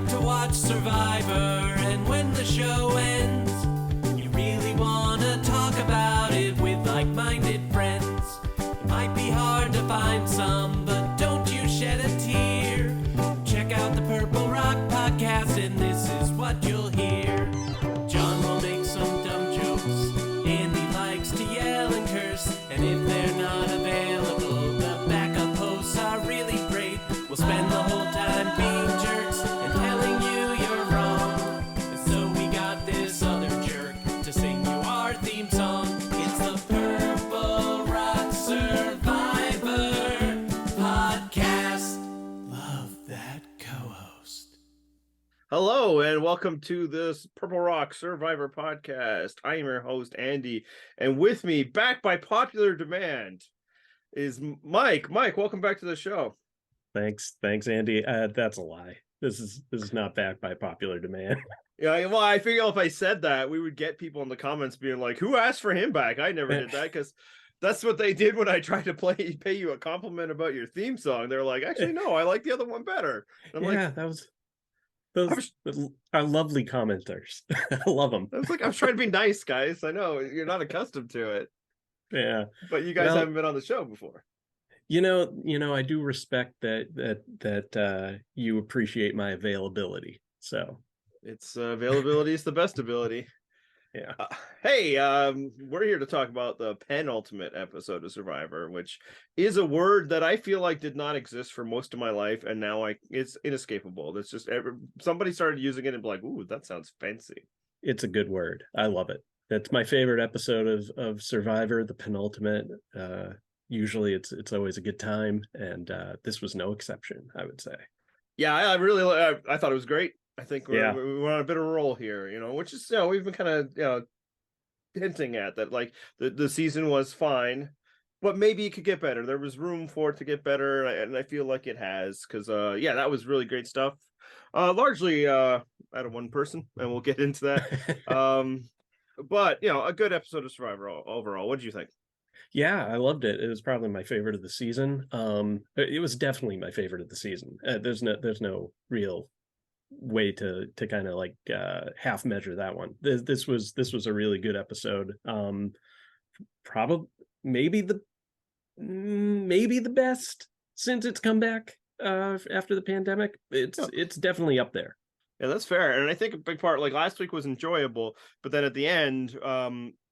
out to watch Survivor, and when the show ends, you really want to talk about it with like-minded friends. It might be hard to find some, but don't you shed a tear. Check out the Purple Rock Podcast, and this is what you'll hear. John will make some dumb jokes, Andy likes to yell and curse, and if they're not available, the backup hosts are really great. We'll spend the whole time being jerks and telling you you're wrong. And so we got this other jerk to sing you our theme song. It's the Purple Rock Survivor Podcast. Love that co-host. Hello and welcome to this Purple Rock Survivor Podcast. I am your host, Andy, and with me, back by popular demand, is Mike. Mike, welcome back to the show. Thanks, Andy. That's a lie. This is not backed by popular demand. Yeah, well, I figure if I said that, we would get people in the comments being like, "Who asked for him back?" I never did that, because that's what they did when I tried to pay you a compliment about your theme song. They're like, "Actually, no, I like the other one better." I'm yeah, like, those are lovely commenters. I love them. I was trying to be nice, guys. I know you're not accustomed to it, Yeah, but you guys haven't been on the show before. You know, I do respect that you appreciate my availability. So It's availability is the best ability. yeah. Hey, we're here to talk about the penultimate episode of Survivor, which is a word that I feel like did not exist for most of my life, and now it's inescapable. It's just somebody started using it and be like, "Ooh, that sounds fancy." It's a good word. I love it. It's my favorite episode of Survivor, the penultimate. Usually it's always a good time, and this was no exception, I would say. Yeah, I thought it was great. I think we're on a bit of a roll here, which is, we've been kind of, hinting at that, like the season was fine, but maybe it could get better. There was room for it to get better, and I feel like it has, because, that was really great stuff. Largely out of one person, and we'll get into that. But, a good episode of Survivor overall. What did you think? Yeah, I loved it. It was probably my favorite of the season. It was definitely my favorite of the season. There's no real way to kind of like half measure that one. This was a really good episode. Probably maybe the best since its comeback after the pandemic. It's definitely up there. Yeah, that's fair. And I think a big part, like last week was enjoyable, but then at the end,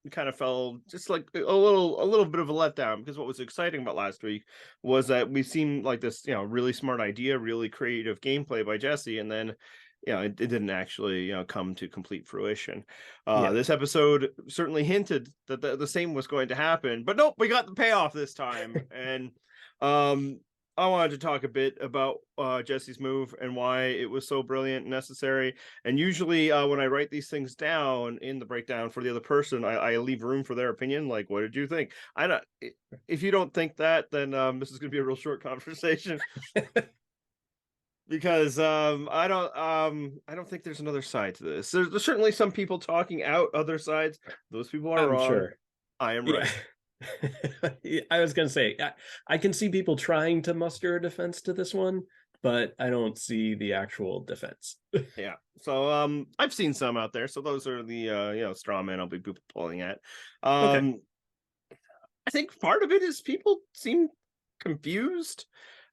it kind of fell just like a little bit of a letdown, because what was exciting about last week was that we seemed like this, really smart idea, really creative gameplay by Jesse, and then, it didn't actually, come to complete fruition. This episode certainly hinted that the same was going to happen, but nope, we got the payoff this time. And I wanted to talk a bit about Jesse's move and why it was so brilliant and necessary. And usually when I write these things down in the breakdown for the other person, I leave room for their opinion. Like, what did you think? If you don't think that, then this is going to be a real short conversation. Because I don't think there's another side to this. There's certainly some people talking out other sides. Those people are wrong. Sure. I am right. I was going to say, I can see people trying to muster a defense to this one, but I don't see the actual defense. Yeah. So I've seen some out there. So those are the straw men I'll be pulling at. Okay. I think part of it is people seem confused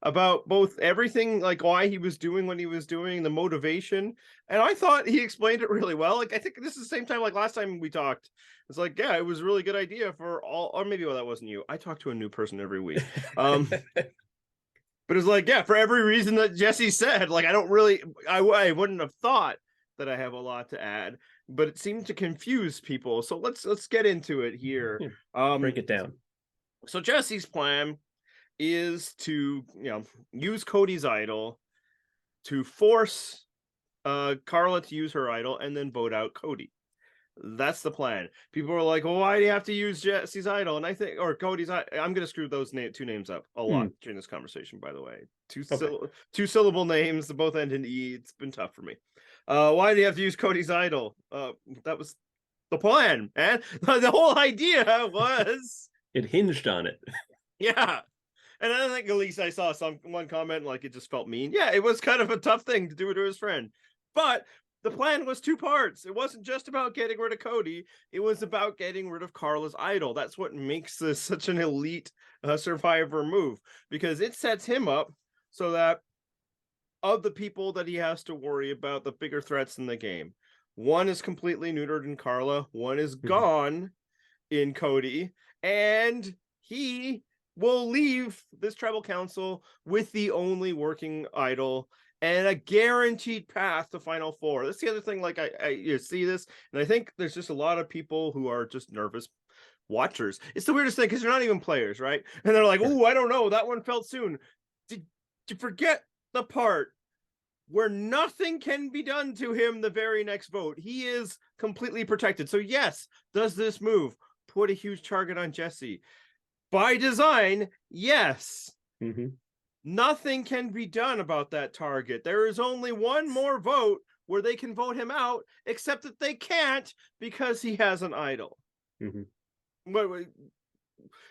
about both everything, like why he was doing what he was doing, the motivation. And I thought he explained it really well. Like, I think this is the same time, like last time we talked, it's like, yeah, it was a really good idea for all, or maybe that wasn't you. I talk to a new person every week. But it's like, yeah, for every reason that Jesse said, like, I wouldn't have thought that I have a lot to add, but it seemed to confuse people. So let's get into it here. Break it down. So Jesse's plan is to, use Cody's idol to force Karla to use her idol and then vote out Cody. That's the plan. People are like, well, why do you have to use Jesse's idol? And I think, or Cody's, I'm going to screw those two names up a lot during this conversation, by the way. Two syllable names that both end in E. It's been tough for me. Why do you have to use Cody's idol? That was the plan, man. The whole idea was... It hinged on it. Yeah. And I think at least I saw one comment like it just felt mean. Yeah, it was kind of a tough thing to do to his friend. But the plan was two parts. It wasn't just about getting rid of Cody. It was about getting rid of Karla's idol. That's what makes this such an elite Survivor move, because it sets him up so that of the people that he has to worry about, the bigger threats in the game, one is completely neutered in Karla, one is gone in Cody, and he will leave this tribal council with the only working idol and a guaranteed path to Final Four. That's the other thing. Like I you see this, and I think there's just a lot of people who are just nervous watchers. It's the weirdest thing because they're not even players, right? And they're like, "Oh, I don't know, that one felt soon." Did you forget the part where nothing can be done to him the very next vote? He is completely protected. So yes, does this move put a huge target on Jesse? By design, yes. Nothing can be done about that target. There is only one more vote where they can vote him out, except that they can't because he has an idol.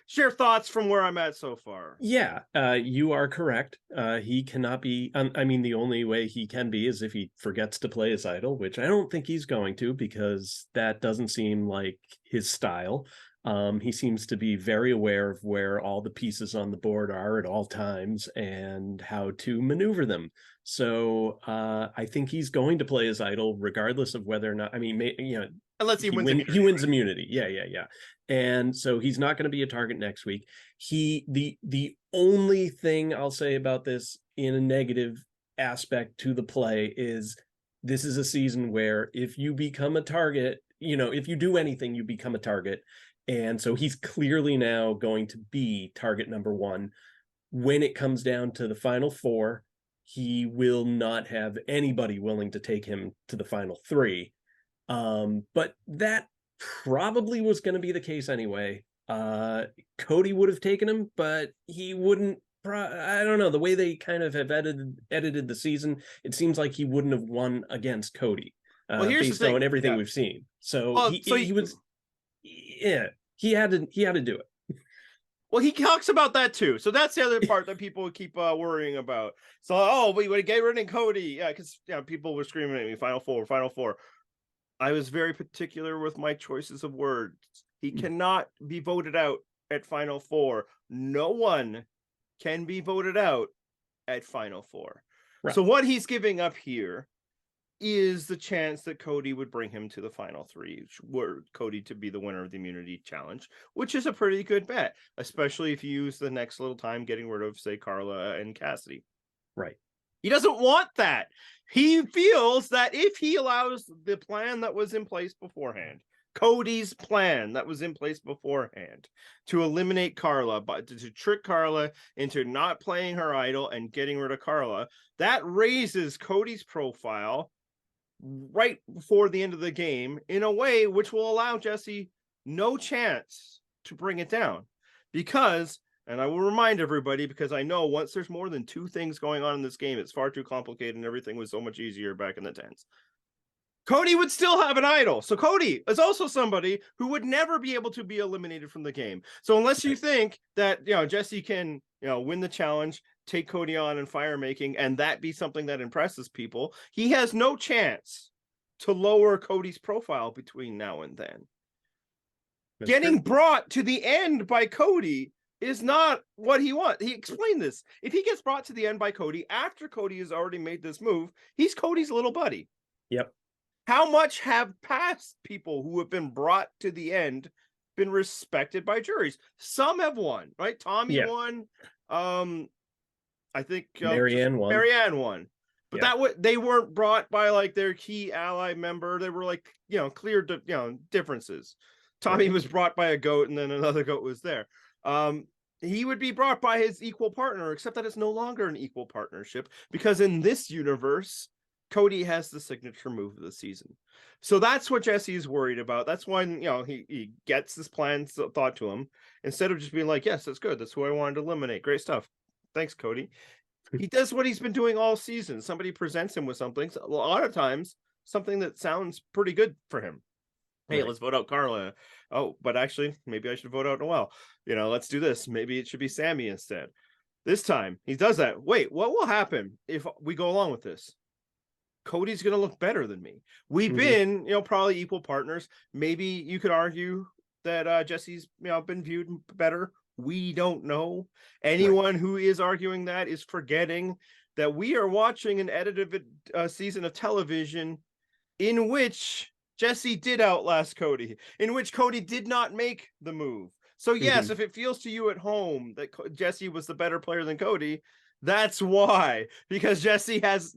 Share thoughts from where I'm at so far. Yeah, you are correct. He cannot be, I mean, the only way he can be is if he forgets to play his idol, which I don't think he's going to, because that doesn't seem like his style. He seems to be very aware of where all the pieces on the board are at all times and how to maneuver them. So I think he's going to play his idol regardless of whether or not, I mean, unless he wins immunity. He wins immunity. Yeah. And so he's not going to be a target next week. The only thing I'll say about this in a negative aspect to the play is this is a season where if you become a target, if you do anything, you become a target. And so he's clearly now going to be target number one. When it comes down to the Final Four, he will not have anybody willing to take him to the Final Three. But that probably was going to be the case anyway. Cody would have taken him, but he wouldn't. I don't know. The way they kind of have edited the season, it seems like he wouldn't have won against Cody. Well, here's based the thing. on everything we've seen. So he was. Yeah, he had to do it. Well, he talks about that too. So that's the other part that people keep worrying about. So, we would get rid of Cody. Yeah, because people were screaming at me, Final Four. I was very particular with my choices of words. He cannot be voted out at Final Four. No one can be voted out at Final Four. Right. So what he's giving up here is the chance that Cody would bring him to the Final Three, were Cody to be the winner of the immunity challenge, which is a pretty good bet, especially if you use the next little time getting rid of, say, Karla and Cassidy. Right. He doesn't want that. He feels that if he allows the plan that was in place beforehand, Cody's plan that was in place beforehand, to eliminate Karla, but to trick Karla into not playing her idol and getting rid of Karla, that raises Cody's profile right before the end of the game in a way which will allow Jesse no chance to bring it down. Because, and I will remind everybody, because I know once there's more than two things going on in this game, it's far too complicated and everything was so much easier back in the 10s. Cody would still have an idol. So Cody is also somebody who would never be able to be eliminated from the game. So unless you think that, Jesse can, win the challenge, take Cody on in fire making, and that be something that impresses people, he has no chance to lower Cody's profile between now and then. That's getting brought to the end by Cody is not what he wants. He explained this. If he gets brought to the end by Cody after Cody has already made this move, he's Cody's little buddy. Yep. How much have past people who have been brought to the end been respected by juries? Some have won, right? Tommy won. I think Marianne won. But they weren't brought by like their key ally member. They were like, clear, differences. Tommy was brought by a goat, and then another goat was there. He would be brought by his equal partner, except that it's no longer an equal partnership, because in this universe, Cody has the signature move of the season. So that's what Jesse is worried about. That's when, he gets this plan thought to him, instead of just being like, yes, that's good. That's who I wanted to eliminate. Great stuff. Thanks, Cody. He does what he's been doing all season. Somebody presents him with something, a lot of times, something that sounds pretty good for him. Hey, let's vote out Karla. Oh, but actually, maybe I should vote out Noelle. Let's do this. Maybe it should be Sammy instead. This time, he does that. Wait, what will happen if we go along with this? Cody's going to look better than me. We've been, probably equal partners. Maybe you could argue that Jesse's, been viewed better. We don't know. Anyone who is arguing that is forgetting that we are watching an edited season of television in which Jesse did outlast Cody, in which Cody did not make the move. So yes, if it feels to you at home that Jesse was the better player than Cody, that's why, because Jesse has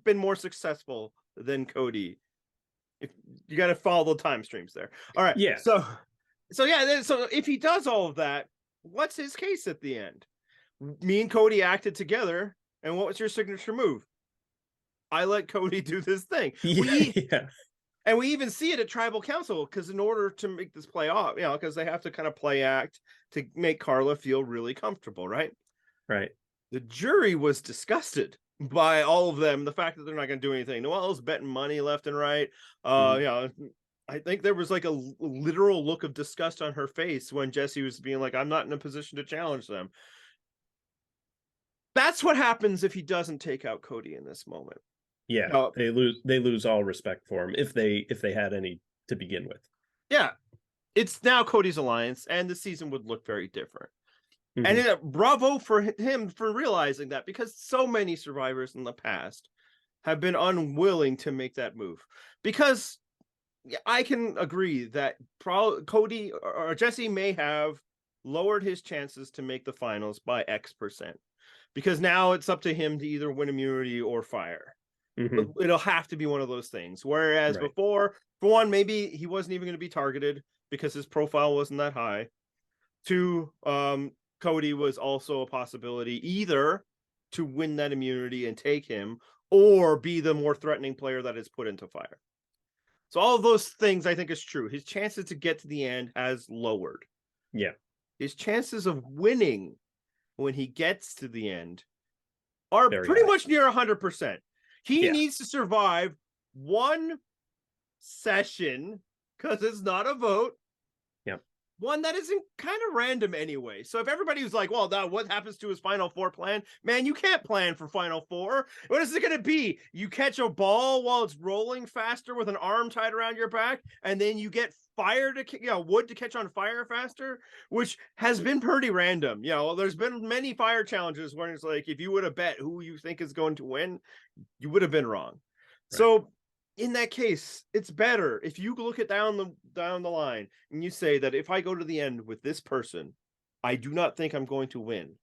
been more successful than Cody. If you got to follow the time streams there. All right. Yeah. So if he does all of that, what's his case at the end? Me and Cody acted together, and what was your signature move? I let Cody do this thing. And we even see it at Tribal Council, because in order to make this play off, because they have to kind of play act to make Karla feel really comfortable, right? Right. The jury was disgusted by all of them, the fact that they're not going to do anything. Noelle's betting money left and right. I think there was like a literal look of disgust on her face when Jesse was being like, I'm not in a position to challenge them. That's what happens if he doesn't take out Cody in this moment. Yeah, they lose all respect for him if they had any to begin with. Yeah, it's now Cody's alliance, and the season would look very different. And bravo for him for realizing that, because so many survivors in the past have been unwilling to make that move. Because I can agree that Cody or Jesse may have lowered his chances to make the finals by X%, because now it's up to him to either win immunity or fire. It'll have to be one of those things. Whereas before, for one, maybe he wasn't even going to be targeted because his profile wasn't that high. Two, Cody was also a possibility either to win that immunity and take him, or be the more threatening player that is put into fire. So all of those things I think is true. His chances to get to the end has lowered. Yeah. His chances of winning when he gets to the end are Very pretty high. much near 100%. He needs to survive one session, because it's not a vote. Yep. One that isn't kind of random anyway. So if everybody was like, well, now what happens to his Final Four plan? Man, you can't plan for Final Four. What is it going to be? You catch a ball while it's rolling faster with an arm tied around your back, and then you get fire to wood to catch on fire faster, which has been pretty random. There's been many fire challenges where it's like, if you would have bet who you think is going to win, you would have been wrong. Right. So in that case, it's better if you look at down the line and you say that if I go to the end with this person, I do not think I'm going to win.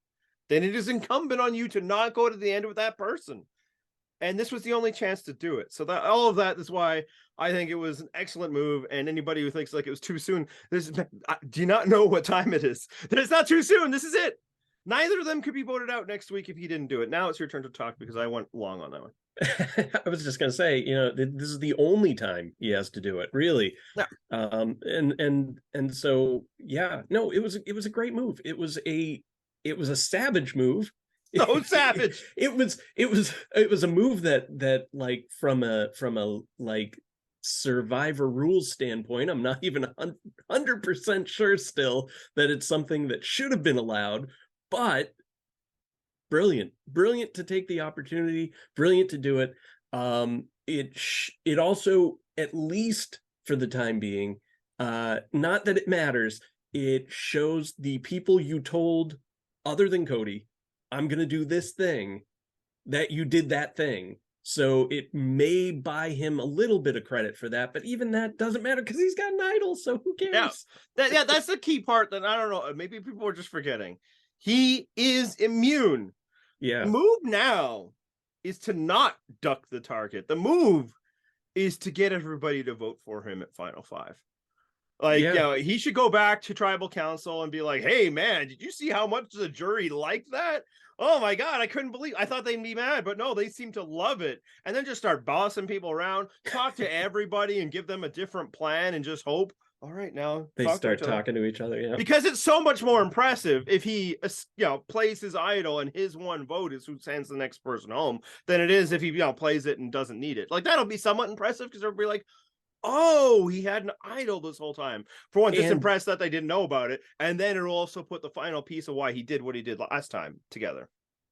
Then it is incumbent on you to not go to the end with that person. And this was the only chance to do it. So that all of that is why I think it was an excellent move. And anybody who thinks like it was too soon, do you not know what time it is? It's not too soon. This is it. Neither of them could be voted out next week if he didn't do it. Now it's your turn to talk, because I went long on that one. I was just going to say, this is the only time he has to do it, really. Yeah. And so, no, it was a great move. It was a savage move. So savage. It was a move that like from a like survivor rules standpoint, I'm not even 100% sure still that it's something that should have been allowed, but brilliant to take the opportunity, brilliant to do it. It also, at least for the time being, not that it matters, it shows the people you told, other than Cody, I'm going to do this thing, that you did that thing. So it may buy him a little bit of credit for that, but even that doesn't matter because he's got an idol, so who cares? That's the key part that I don't know, maybe people are just forgetting. He is immune. Yeah. The move now is to not duck the target. The move is to get everybody to vote for him at Final Five. He should go back to Tribal Council and be like, hey, man, did you see how much the jury liked that? Oh, my God, I couldn't believe. I thought they'd be mad, but no, they seem to love it. And then just start bossing people around, talk to everybody and give them a different plan and just hope. All right, now they start talking to each other. Yeah, because it's so much more impressive if he, plays his idol and his one vote is who sends the next person home than it is if he, plays it and doesn't need it. Like, that'll be somewhat impressive because everybody like, oh, he had an idol this whole time. For one, just impressed that they didn't know about it, and then it'll also put the final piece of why he did what he did last time together.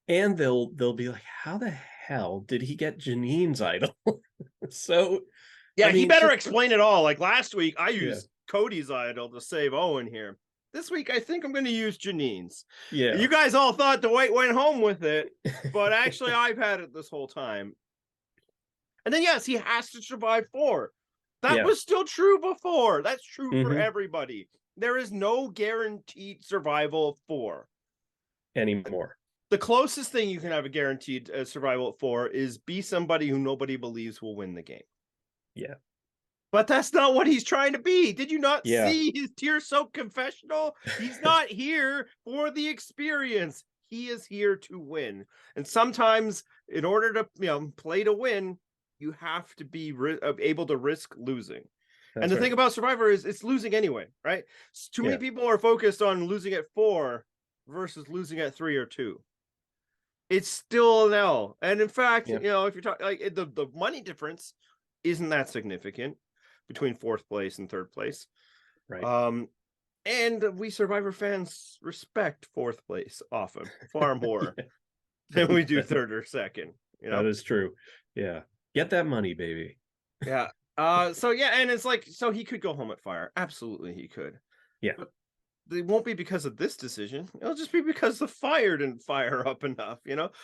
And they'll be like, how the hell did he get Janine's idol? So, Yeah, I he mean, better just- explain it all. Like last week, I Yeah. used Cody's idol to save Owen here. This week, I think I'm going to use Janine's. Yeah. You guys all thought Dwight went home with it, but actually, I've had it this whole time. And then, yes, he has to survive 4. That Yeah. was still true before. That's true for Mhm. everybody. There is no guaranteed survival of 4. Anymore. The closest thing you can have a guaranteed survival at 4 is be somebody who nobody believes will win the game. Yeah. But that's not what he's trying to be. Did you not Yeah. see his tear-soaked confessional? He's not here for the experience. He is here to win. And sometimes, in order to play to win, you have to be able to risk losing. That's and the right. thing about Survivor is it's losing anyway, right? Too many people are focused on losing at 4 versus losing at 3 or 2. It's still an L. And in fact, if you're talking like the money difference isn't that significant between 4th place and 3rd place. Right. And we Survivor fans respect 4th place often far more than we do 3rd or 2nd. That is true. Yeah. Get that money, baby. Yeah. So yeah, and it's like, so he could go home at fire. Absolutely he could. Yeah. But it won't be because of this decision. It'll just be because the fire didn't fire up enough,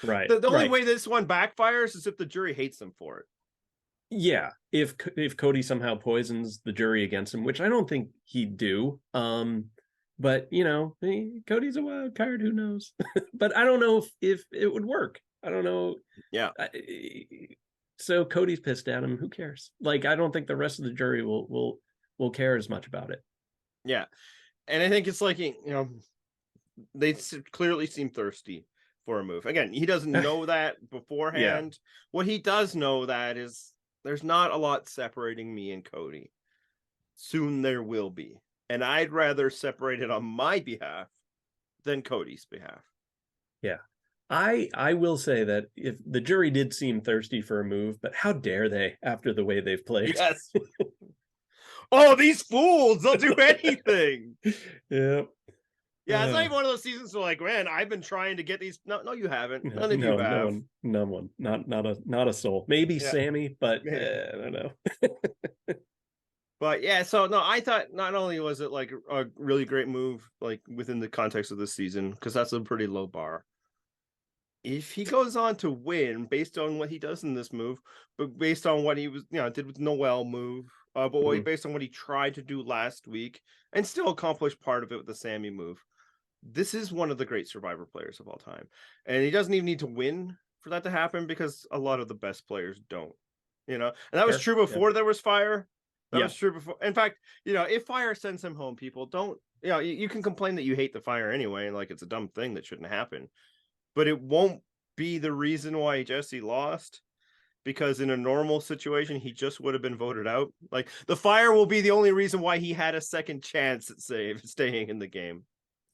Right. The only way this one backfires is if the jury hates him for it. Yeah, if Cody somehow poisons the jury against him, which I don't think he'd do. But Cody's a wild card, who knows? But I don't know if it would work. I don't know. Yeah. So Cody's pissed at him. Who cares? Like, I don't think the rest of the jury will care as much about it. Yeah. And I think it's like, they clearly seem thirsty for a move. Again, he doesn't know that beforehand. Yeah. What he does know that is there's not a lot separating me and Cody. Soon there will be. And I'd rather separate it on my behalf than Cody's behalf. Yeah. I will say that if the jury did seem thirsty for a move, but how dare they after the way they've played? Yes. Oh, these fools, they'll do anything. Yeah. Yeah, it's like one of those seasons where, like, man, I've been trying to get these. No, you haven't. None of you have. No one. Not a soul. Maybe Sammy, but I don't know. But yeah, so no, I thought not only was it like a really great move, like within the context of this season, because that's a pretty low bar. If he goes on to win based on what he does in this move, but based on what he was, did with Noel move, based on what he tried to do last week, and still accomplished part of it with the Sammy move. This is one of the great Survivor players of all time. And he doesn't even need to win for that to happen because a lot of the best players don't, and that was true before there was fire. That was true before. In fact, if fire sends him home, people don't, you can complain that you hate the fire anyway. And like, it's a dumb thing that shouldn't happen, but it won't be the reason why Jesse lost. Because in a normal situation, he just would have been voted out. Like, the fire will be the only reason why he had a second chance at staying in the game.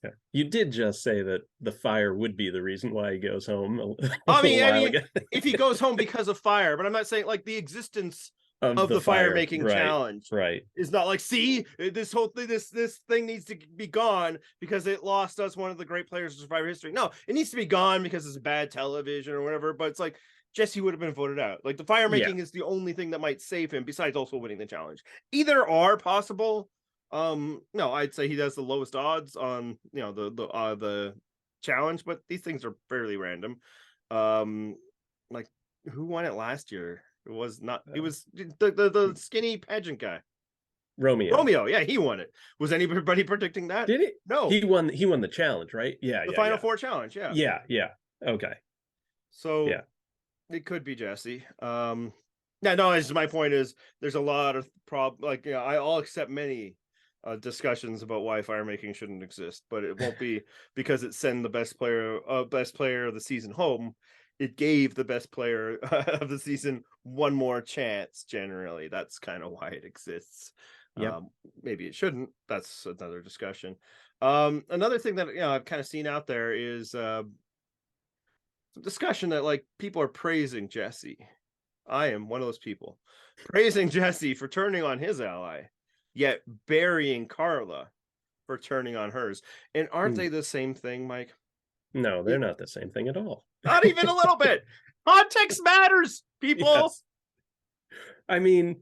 Yeah. You did just say that the fire would be the reason why he goes home. I mean, if he goes home because of fire, but I'm not saying like the existence of the fire making challenge, right? Is not like, see, this whole thing, this thing needs to be gone because it lost us one of the great players of Survivor history. No, it needs to be gone because it's bad television or whatever. But it's like, Jesse would have been voted out. Like, the fire making is the only thing that might save him, besides also winning the challenge. Either are possible. No, I'd say he does the lowest odds on the challenge, but these things are fairly random. Like, who won it last year? It was not. It was the skinny pageant guy. Romeo, yeah, he won it. Was anybody predicting that? Did it? No, he won the challenge, right? Yeah, the Final Four challenge. Yeah. Okay. So it could be Jesse. No, my point is there's a lot of I'll accept many discussions about why fire making shouldn't exist, but it won't be because it sent the best player of the season home. It gave the best player of the season one more chance. Generally, that's kind of why it exists. Maybe it shouldn't. That's another discussion. Another thing that I've kind of seen out there is some discussion that like people are praising Jesse. I am one of those people praising Jesse for turning on his ally, yet burying Karla for turning on hers. And aren't they the same thing, Mike? No, they're not the same thing at all. Not even a little bit. Context matters, people. Yes. I mean,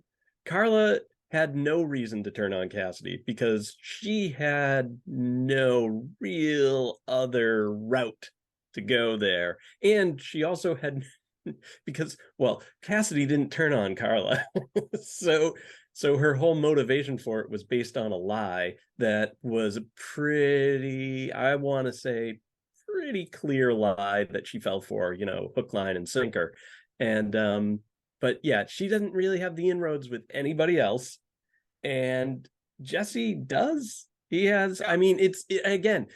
Karla had no reason to turn on Cassidy because she had no real other route to go there. And she also had, because, well, Cassidy didn't turn on Karla. So her whole motivation for it was based on a lie that was a pretty, I want to say, pretty clear lie that she fell for, hook, line, and sinker. And but yeah, she doesn't really have the inroads with anybody else. And Jesse does. He has, I mean, again,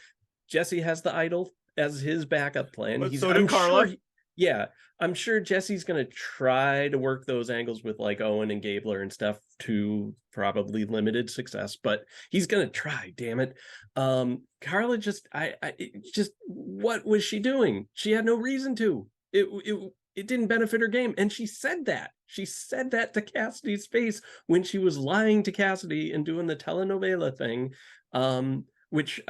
Jesse has the idol as his backup plan. But so did Karla. Yeah, I'm sure Jesse's gonna try to work those angles with like Owen and Gabler and stuff to probably limited success, but he's gonna try. Damn it, Karla just, what was she doing? She had no reason to. It didn't benefit her game, and she said that. She said that to Cassidy's face when she was lying to Cassidy and doing the telenovela thing. Which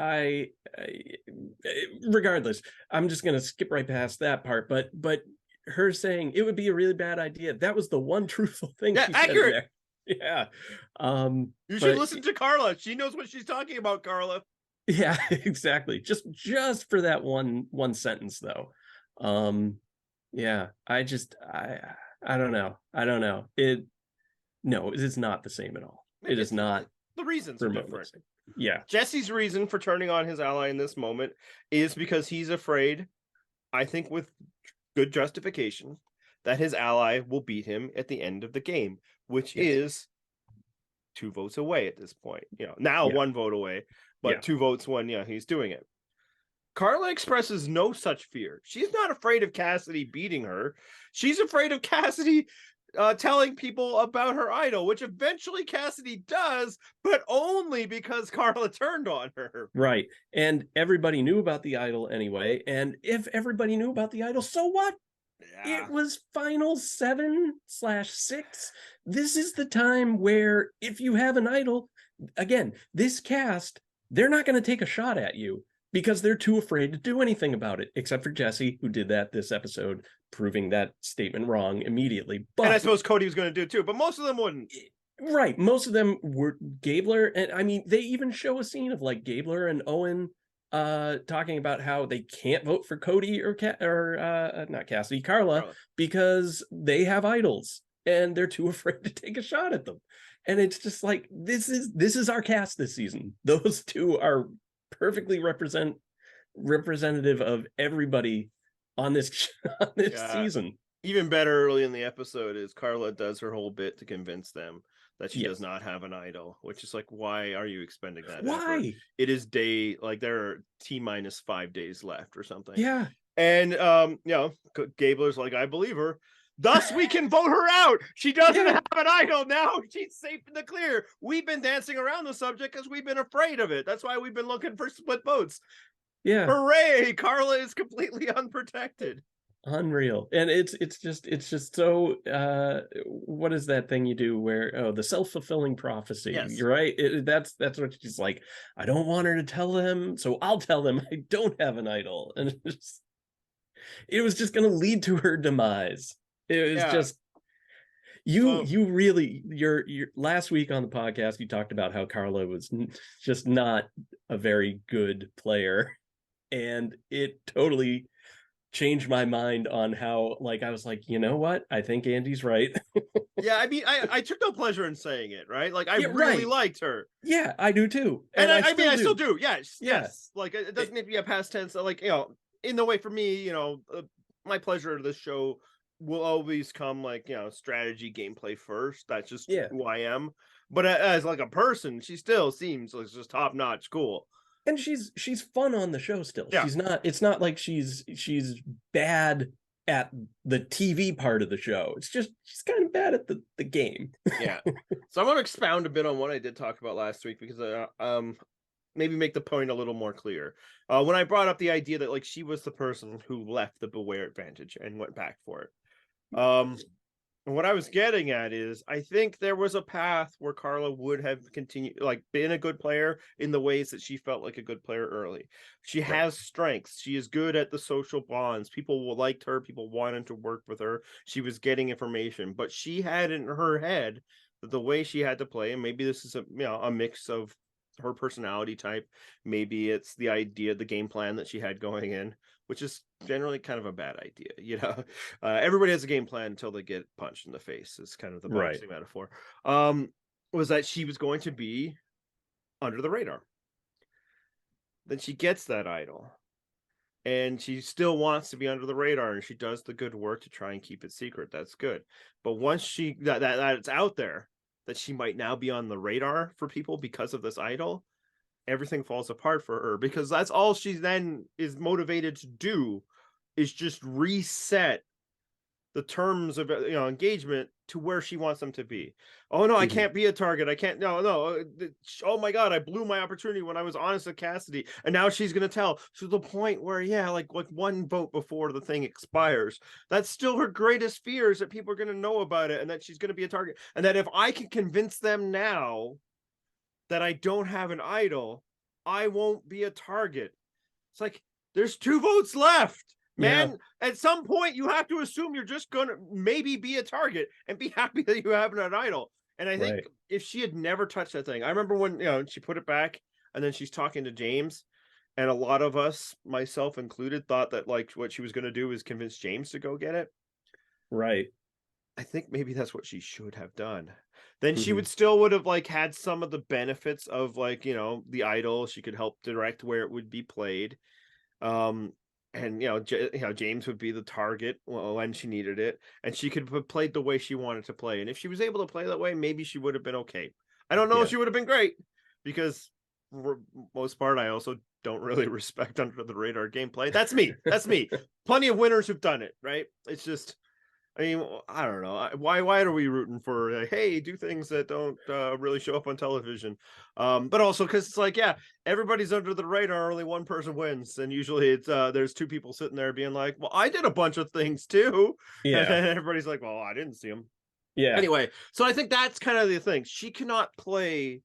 regardless, I'm just gonna skip right past that part. But her saying it would be a really bad idea, that was the one truthful thing she accurate. said there. Yeah. You should listen to Karla. She knows what she's talking about, Karla. Yeah, exactly. Just for that one sentence though. Yeah, I don't know. No, it is not the same at all. It is not. The reasons are different. Yeah. Jesse's reason for turning on his ally in this moment is because he's afraid, I think with good justification, that his ally will beat him at the end of the game, which is 2 votes away at this point. Now 1 vote away, but 2 votes when he's doing it. Karla expresses no such fear. She's not afraid of Cassidy beating her. She's afraid of Cassidy telling people about her idol, which eventually Cassidy does, but only because Karla turned on her. Right. And everybody knew about the idol anyway. And if everybody knew about the idol, so what? Yeah. It was final 7/6. This is the time where if you have an idol, again, this cast, they're not going to take a shot at you because they're too afraid to do anything about it, except for Jesse, who did that this episode, proving that statement wrong immediately. But, and I suppose Cody was going to do it too, but most of them wouldn't. Right. Most of them were Gabler. And I mean, they even show a scene of like Gabler and Owen talking about how they can't vote for Cody or not Cassidy, Karla, because they have idols and they're too afraid to take a shot at them. And it's just like, this is our cast this season. Those two are perfectly representative of everybody on this season. Even better early in the episode is Karla does her whole bit to convince them that she does not have an idol, which is like, why are you expending that Why effort? It is there are T-5 days left or something. Yeah. And Gabler's like, I believe her, thus we can vote her out. She doesn't have an idol now. She's safe in the clear. We've been dancing around the subject because we've been afraid of it. That's why we've been looking for split votes. Yeah. Hooray! Karla is completely unprotected. Unreal. And it's just so what is that thing you do where the self-fulfilling prophecy? Yes. You're right. That's what she's like, I don't want her to tell them, so I'll tell them I don't have an idol. And it was just going to lead to her demise. It was just you really your last week on the podcast you talked about how Karla was just not a very good player, and it totally changed my mind on how, like, I was like, you know what? I think Andy's right. Yeah, I mean, I took no pleasure in saying it, right? Like, I really liked her. Yeah, I do too. And I still do. Yes. Like, it doesn't need to be a past tense. Like, in the way for me, my pleasure of this show will always come like, strategy gameplay first. That's just who I am. But as like a person, she still seems like just top notch cool. And she's fun on the show still. Yeah. It's not like she's bad at the TV part of the show. It's just she's kind of bad at the game. Yeah. So I'm going to expound a bit on what I did talk about last week because maybe make the point a little more clear. When I brought up the idea that like she was the person who left the Beware advantage and went back for it. And what I was getting at is, I think there was a path where Karla would have continued, like, been a good player in the ways that she felt like a good player early. She Right. has strengths. She is good at the social bonds. People liked her. People wanted to work with her. She was getting information, but she had in her head that the way she had to play, and maybe this is a mix of her personality type. Maybe it's the game plan that she had going in, which is generally kind of a bad idea. Everybody has a game plan until they get punched in the face, is kind of the Right. boxing metaphor. Was that she was going to be under the radar. Then she gets that idol, and she still wants to be under the radar, and she does the good work to try and keep it secret. That's good. But once that it's out there that she might now be on the radar for people because of this idol, everything falls apart for her, because that's all she then is motivated to do, is just reset the terms of engagement to where she wants them to be. Oh no, I can't be a target. I can't. No. Oh my God, I blew my opportunity when I was honest with Cassidy, and now she's gonna tell, to the point where like one vote before the thing expires. That's still her greatest fear, is that people are gonna know about it, and that she's gonna be a target, and that if I can convince them now that I don't have an idol, I won't be a target. It's like, there's 2 votes left, man. Yeah. At some point, you have to assume you're just gonna maybe be a target and be happy that you have an idol. And I think if she had never touched that thing, I remember when she put it back, and then she's talking to James, and a lot of us, myself included, thought that like what she was going to do is convince James to go get it. Right. I think maybe that's what she should have done. Then she would have like had some of the benefits of like, the idol. She could help direct where it would be played. And James would be the target when she needed it, and she could have played the way she wanted to play. And if she was able to play that way, maybe she would have been okay. I don't know if she would have been great, because for most part, I also don't really respect under the radar gameplay. That's me. Plenty of winners who've done it, right? It's just, I mean, I don't know. Why are we rooting for, hey, do things that don't really show up on television? But also because it's like, everybody's under the radar, only one person wins. And usually it's there's 2 people sitting there being like, well, I did a bunch of things too. Yeah. And then everybody's like, well, I didn't see them. Yeah. Anyway, so I think that's kind of the thing. She cannot play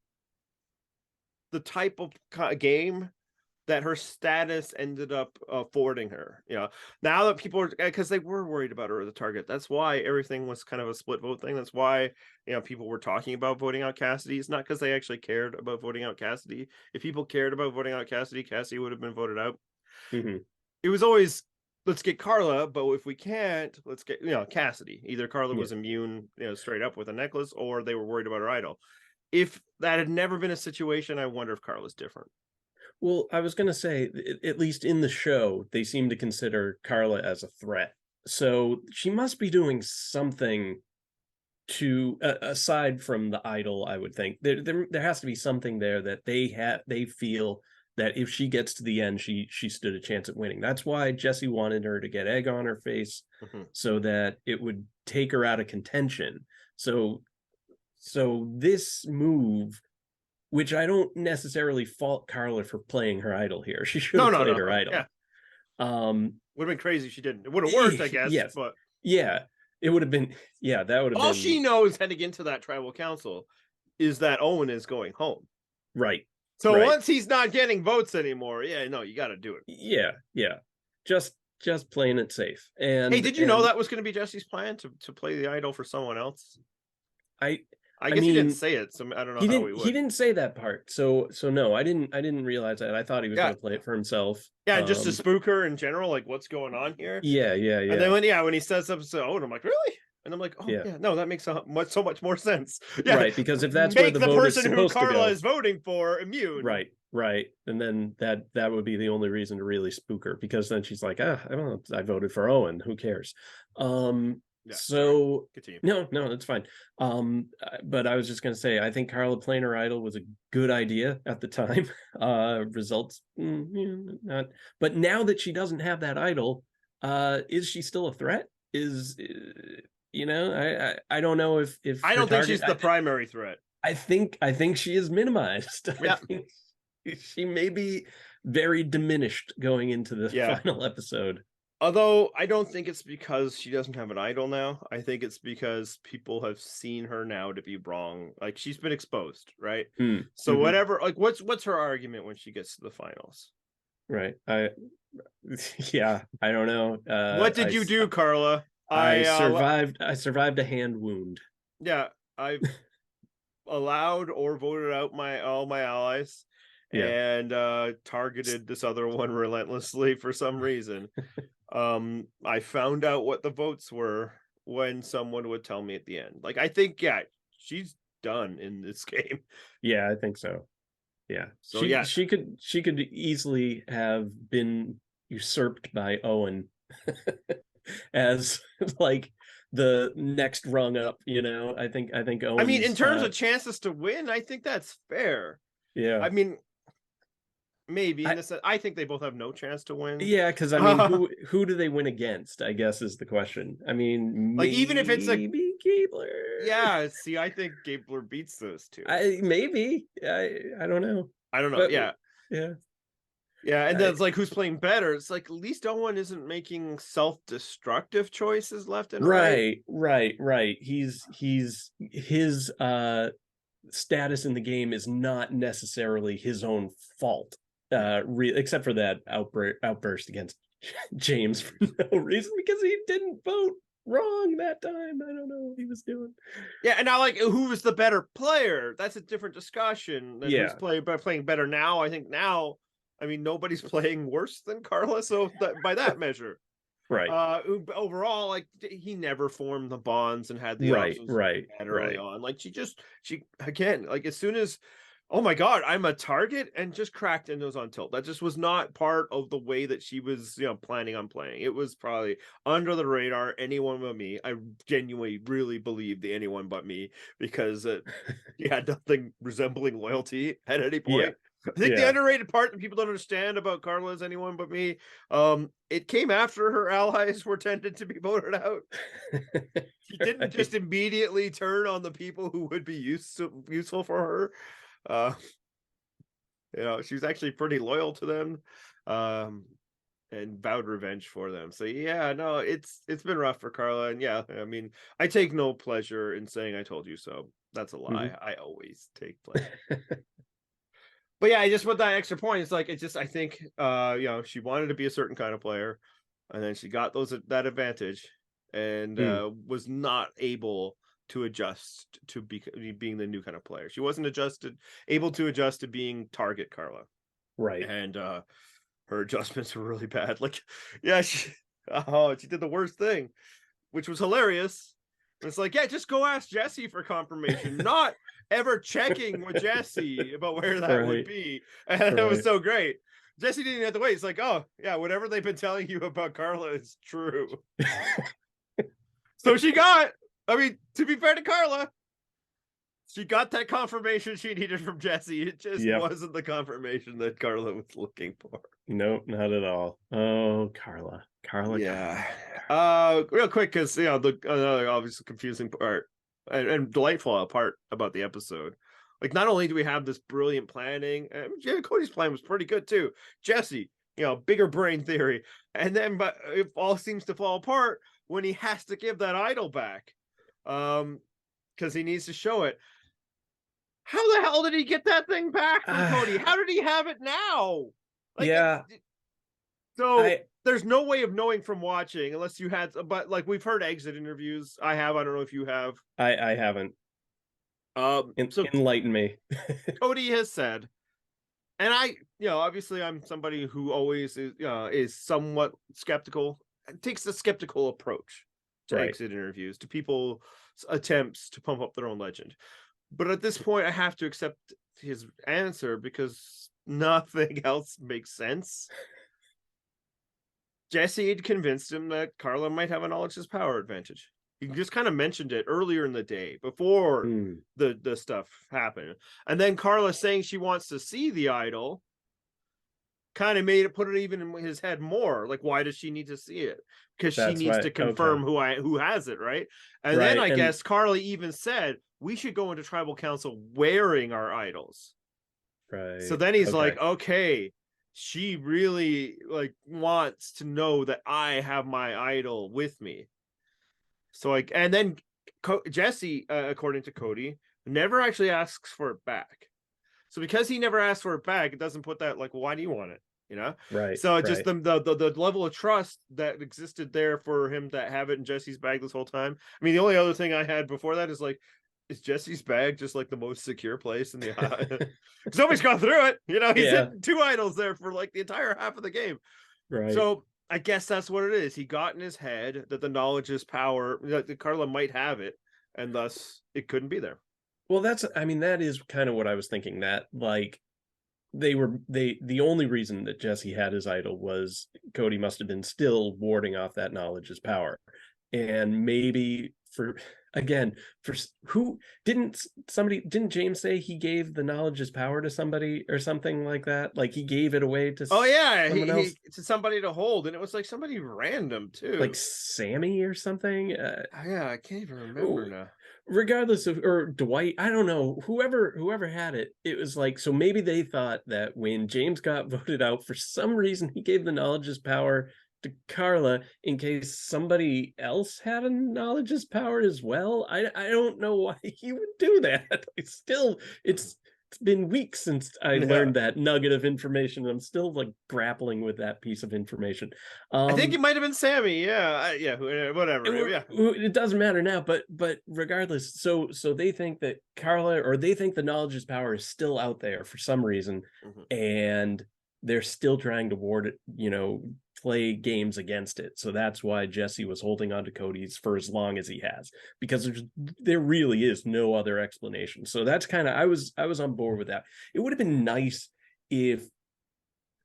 the type of game that her status ended up affording her. Now that people are, because they were worried about her as a target. That's why everything was kind of a split vote thing. That's why people were talking about voting out Cassidy. It's not because they actually cared about voting out Cassidy. If people cared about voting out Cassidy would have been voted out. It was always, let's get Karla, but if we can't, let's get Cassidy. Either Karla was immune straight up with a necklace, or they were worried about her idol. If that had never been a situation, I wonder if Karla's different. Well, I was going to say, at least in the show, they seem to consider Karla as a threat. So she must be doing something to, aside from the idol, I would think. There has to be something there that they feel that if she gets to the end, she stood a chance at winning. That's why Jesse wanted her to get egg on her face, so that it would take her out of contention. So this move, which I don't necessarily fault Karla for playing her idol here. She should have played her idol. Yeah. Would have been crazy if she didn't. It would have worked, I guess. Yes. But it would have been. Yeah, that would have been. All she knows heading into that tribal council is that Owen is going home. Right. So once he's not getting votes anymore, you got to do it. Yeah. Just playing it safe. And hey, did you know that was going to be Jesse's plan to play the idol for someone else? I guess he didn't say it, so I don't know how he would. He didn't say that part, so no, I didn't realize that. I thought he was going to play it for himself. Yeah, just to spook her in general, like what's going on here. Yeah. And then when he says something, I'm like, really? And I'm like, no, that makes so much more sense. Yeah, right, because if that's where the vote is supposed to go, the person who Karla is voting for immune. Right, and then that would be the only reason to really spook her, because then she's like, I don't know, I voted for Owen. Who cares? So no, that's fine. But I was just going to say, I think Karla playing her idol was a good idea at the time. Results, not. But now that she doesn't have that idol, is she still a threat? I don't know if I don't think she's the primary threat. I think she is minimized. Yeah. She may be very diminished going into the final episode. Although I don't think it's because she doesn't have an idol now. I think it's because people have seen her now to be wrong. Like, she's been exposed, right? So Mm-hmm. whatever, like, what's her argument when she gets to the finals? Right. Yeah, I don't know. What did you do, Karla? I survived a hand wound. Yeah, I've allowed or voted out all my allies, Yeah. and targeted this other one relentlessly for some reason. I found out what the votes were when someone would tell me at the end. Like, I think, yeah, she's done in this game. Yeah, I think so. Yeah. So yeah, she could easily have been usurped by Owen as like the next rung up, you know. I think Owen's, I mean, in terms of chances to win, I think that's fair. yeah. I mean, maybe in this, I think they both have no chance to win. Yeah, because I mean, who do they win against? I guess is the question. I mean, like, even if it's maybe Gabler. Yeah, see, I think Gabler beats those two. Maybe. I don't know. I don't know. But, yeah. Yeah, and then it's like, who's playing better? It's like, at least Owen isn't making self-destructive choices left and right. Right. He's his status in the game is not necessarily his own fault. Except for that outburst against James for no reason, because he didn't vote wrong that time. I don't know what he was doing. Yeah, and now, like, who was the better player? That's a different discussion than who's playing better now. I think now, I mean, nobody's playing worse than Karla, so by that measure. Right. Overall, like, he never formed the bonds and had the right early on. Like, she again, like, as soon as, oh my God, I'm a target, and just cracked and was on tilt. That just was not part of the way that she was, planning on playing. It was probably under the radar, anyone but me. I genuinely really believe the anyone but me, because he had nothing resembling loyalty at any point. Yeah. I think the underrated part that people don't understand about Karla is anyone but me. It came after her allies were tended to be voted out. She didn't just immediately turn on the people who would be useful for her. She's actually pretty loyal to them, and vowed revenge for them. So yeah, no, it's been rough for Karla, and yeah, I mean, I take no pleasure in saying I told you so. That's a lie. Mm-hmm. I always take pleasure. But yeah, I just with that extra point, it's like, I think she wanted to be a certain kind of player, and then she got that advantage, and was not able to adjust to being the new kind of player. She wasn't able to adjust to being target Karla. Right. And her adjustments were really bad. Like, yeah, she did the worst thing, which was hilarious. It's like, yeah, just go ask Jesse for confirmation, not ever checking with Jesse about where that would be. And it was so great. Jesse didn't have to wait. It's like, oh yeah, whatever they've been telling you about Karla is true. So I mean, to be fair to Karla, she got that confirmation she needed from Jesse. It just wasn't the confirmation that Karla was looking for. Nope, not at all. Oh, Karla. Yeah. Real quick, because the another obviously confusing part and delightful part about the episode. Like, not only do we have this brilliant planning, and Cody's plan was pretty good too. Jesse, bigger brain theory, and then but it all seems to fall apart when he has to give that idol back, because he needs to show it. How the hell did he get that thing back from Cody? How did he have it now? Like, there's no way of knowing from watching unless you had, but like, we've heard exit interviews. I don't know if you have. I haven't. So enlighten me. Cody has said, and obviously I'm somebody who always is somewhat skeptical, takes a skeptical approach to exit interviews, to people's attempts to pump up their own legend. But at this point, I have to accept his answer because nothing else makes sense. Jesse had convinced him that Karla might have a knowledge is power advantage. He just kind of mentioned it earlier in the day before the stuff happened. And then Karla saying she wants to see the idol kind of put it even in his head more. Like, why does she need to see it? Because she needs to confirm who has it, right? And then I guess Karla even said, we should go into tribal council wearing our idols. Right. So then he's like, okay, she really like wants to know that I have my idol with me. So like, and then Jesse, according to Cody, never actually asks for it back. So because he never asked for it back, it doesn't put that like, well, why do you want it? You know? Right. So just Right. the level of trust that existed there for him to have it in Jesse's bag this whole time. I mean, the only other thing I had before that is like, is Jesse's bag just like the most secure place in the because nobody's gone through it. You know, he's Yeah. hit 2 idols there for like the entire half of the game. Right. So I guess that's what it is. He got in his head that the knowledge is power, that Karla might have it, and thus it couldn't be there. Well, that is kind of what I was thinking, that like the only reason that Jesse had his idol was Cody must have been still warding off that knowledge as power. And maybe for who didn't James say he gave the knowledge as power to somebody or something like that? Like he gave it away to Oh yeah, someone else, he to somebody to hold, and it was like somebody random too, like Sammy or something. Yeah, I can't even remember now. Regardless of, or Dwight, I don't know, whoever had it, it was like, so maybe they thought that when James got voted out, for some reason he gave the knowledge as power to Karla in case somebody else had a knowledge as power as well. I don't know why he would do that. It's been weeks since I learned that nugget of information. I'm still like grappling with that piece of information. I think it might have been Sammy. Yeah, whatever. It doesn't matter now, but regardless, so they think that Karla, or they think the knowledge is power, is still out there for some reason, and they're still trying to ward it, play games against it. So that's why Jesse was holding on to Cody's for as long as he has, because there really is no other explanation. So that's kind of, I was on board with that. It would have been nice if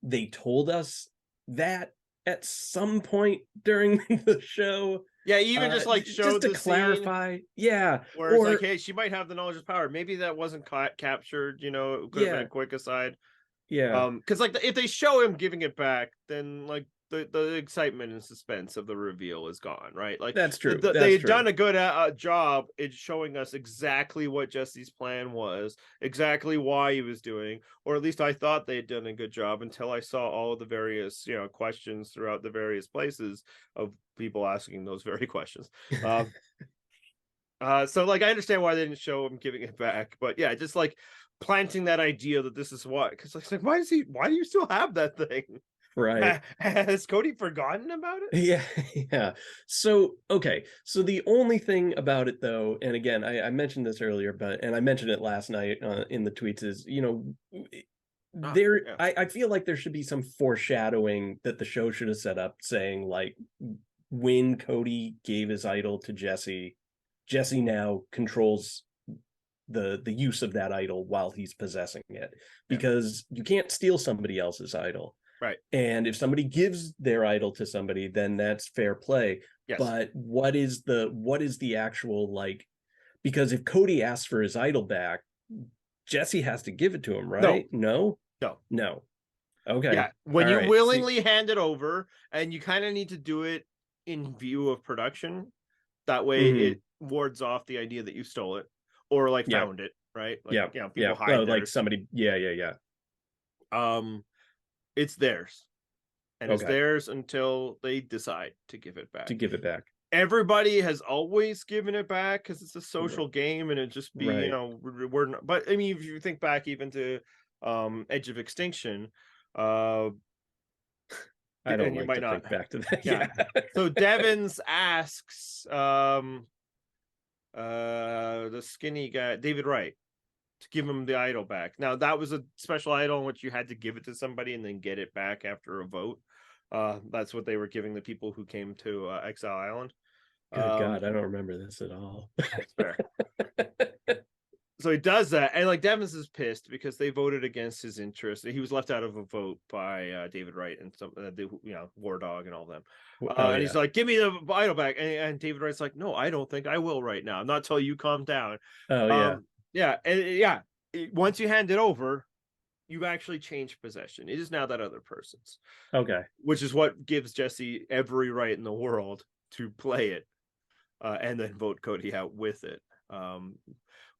they told us that at some point during the show. Yeah, even just like showed just to clarify. Yeah, where it's like, hey, she might have the knowledge of power. Maybe that wasn't captured. It could have been a quick aside. Yeah. Because like if they show him giving it back, then like the excitement and suspense of the reveal is gone, right? Like that's true. They've done a good job in showing us exactly what Jesse's plan was, exactly why he was doing, or at least I thought they had done a good job until I saw all of the various questions throughout the various places of people asking those very questions. So like I understand why they didn't show him giving it back, but yeah, just like planting that idea that this is what, because like why do you still have that thing? Right. Has Cody forgotten about it? Yeah. So, okay. So the only thing about it though, and again, I mentioned this earlier, and I mentioned it last night in the tweets, is, I feel like there should be some foreshadowing that the show should have set up, saying like, when Cody gave his idol to Jesse now controls the use of that idol while he's possessing it, because you can't steal somebody else's idol. Right. And if somebody gives their idol to somebody, then that's fair play. Yes. But what is the actual, like, because if Cody asks for his idol back, Jesse has to give it to him, right? No. Okay. Yeah. When you willingly hand it over, and you kind of need to do it in view of production, that way it wards off the idea that you stole it or like found it, right? Like, people hide like somebody. Yeah. It's theirs, and it's theirs until they decide to give it back. Everybody has always given it back because it's a social game, and it just be we're not, but I mean, if you think back even to Edge of Extinction, I don't like to think back to that. Yeah. So Devins asks the skinny guy, David Wright, to give him the idol back. Now that was a special idol in which you had to give it to somebody and then get it back after a vote. That's what they were giving the people who came to Exile Island. Good God, I don't remember this at all. That's fair. So he does that, and like Devins is pissed because they voted against his interest. He was left out of a vote by David Wright and some War Dog and all them. And he's like, "Give me the idol back," and David Wright's like, "No, I don't think I will right now. Not till you calm down." Once you hand it over, you've actually changed possession. It is now that other person's. Okay. Which is what gives Jesse every right in the world to play it, and then vote Cody out with it. And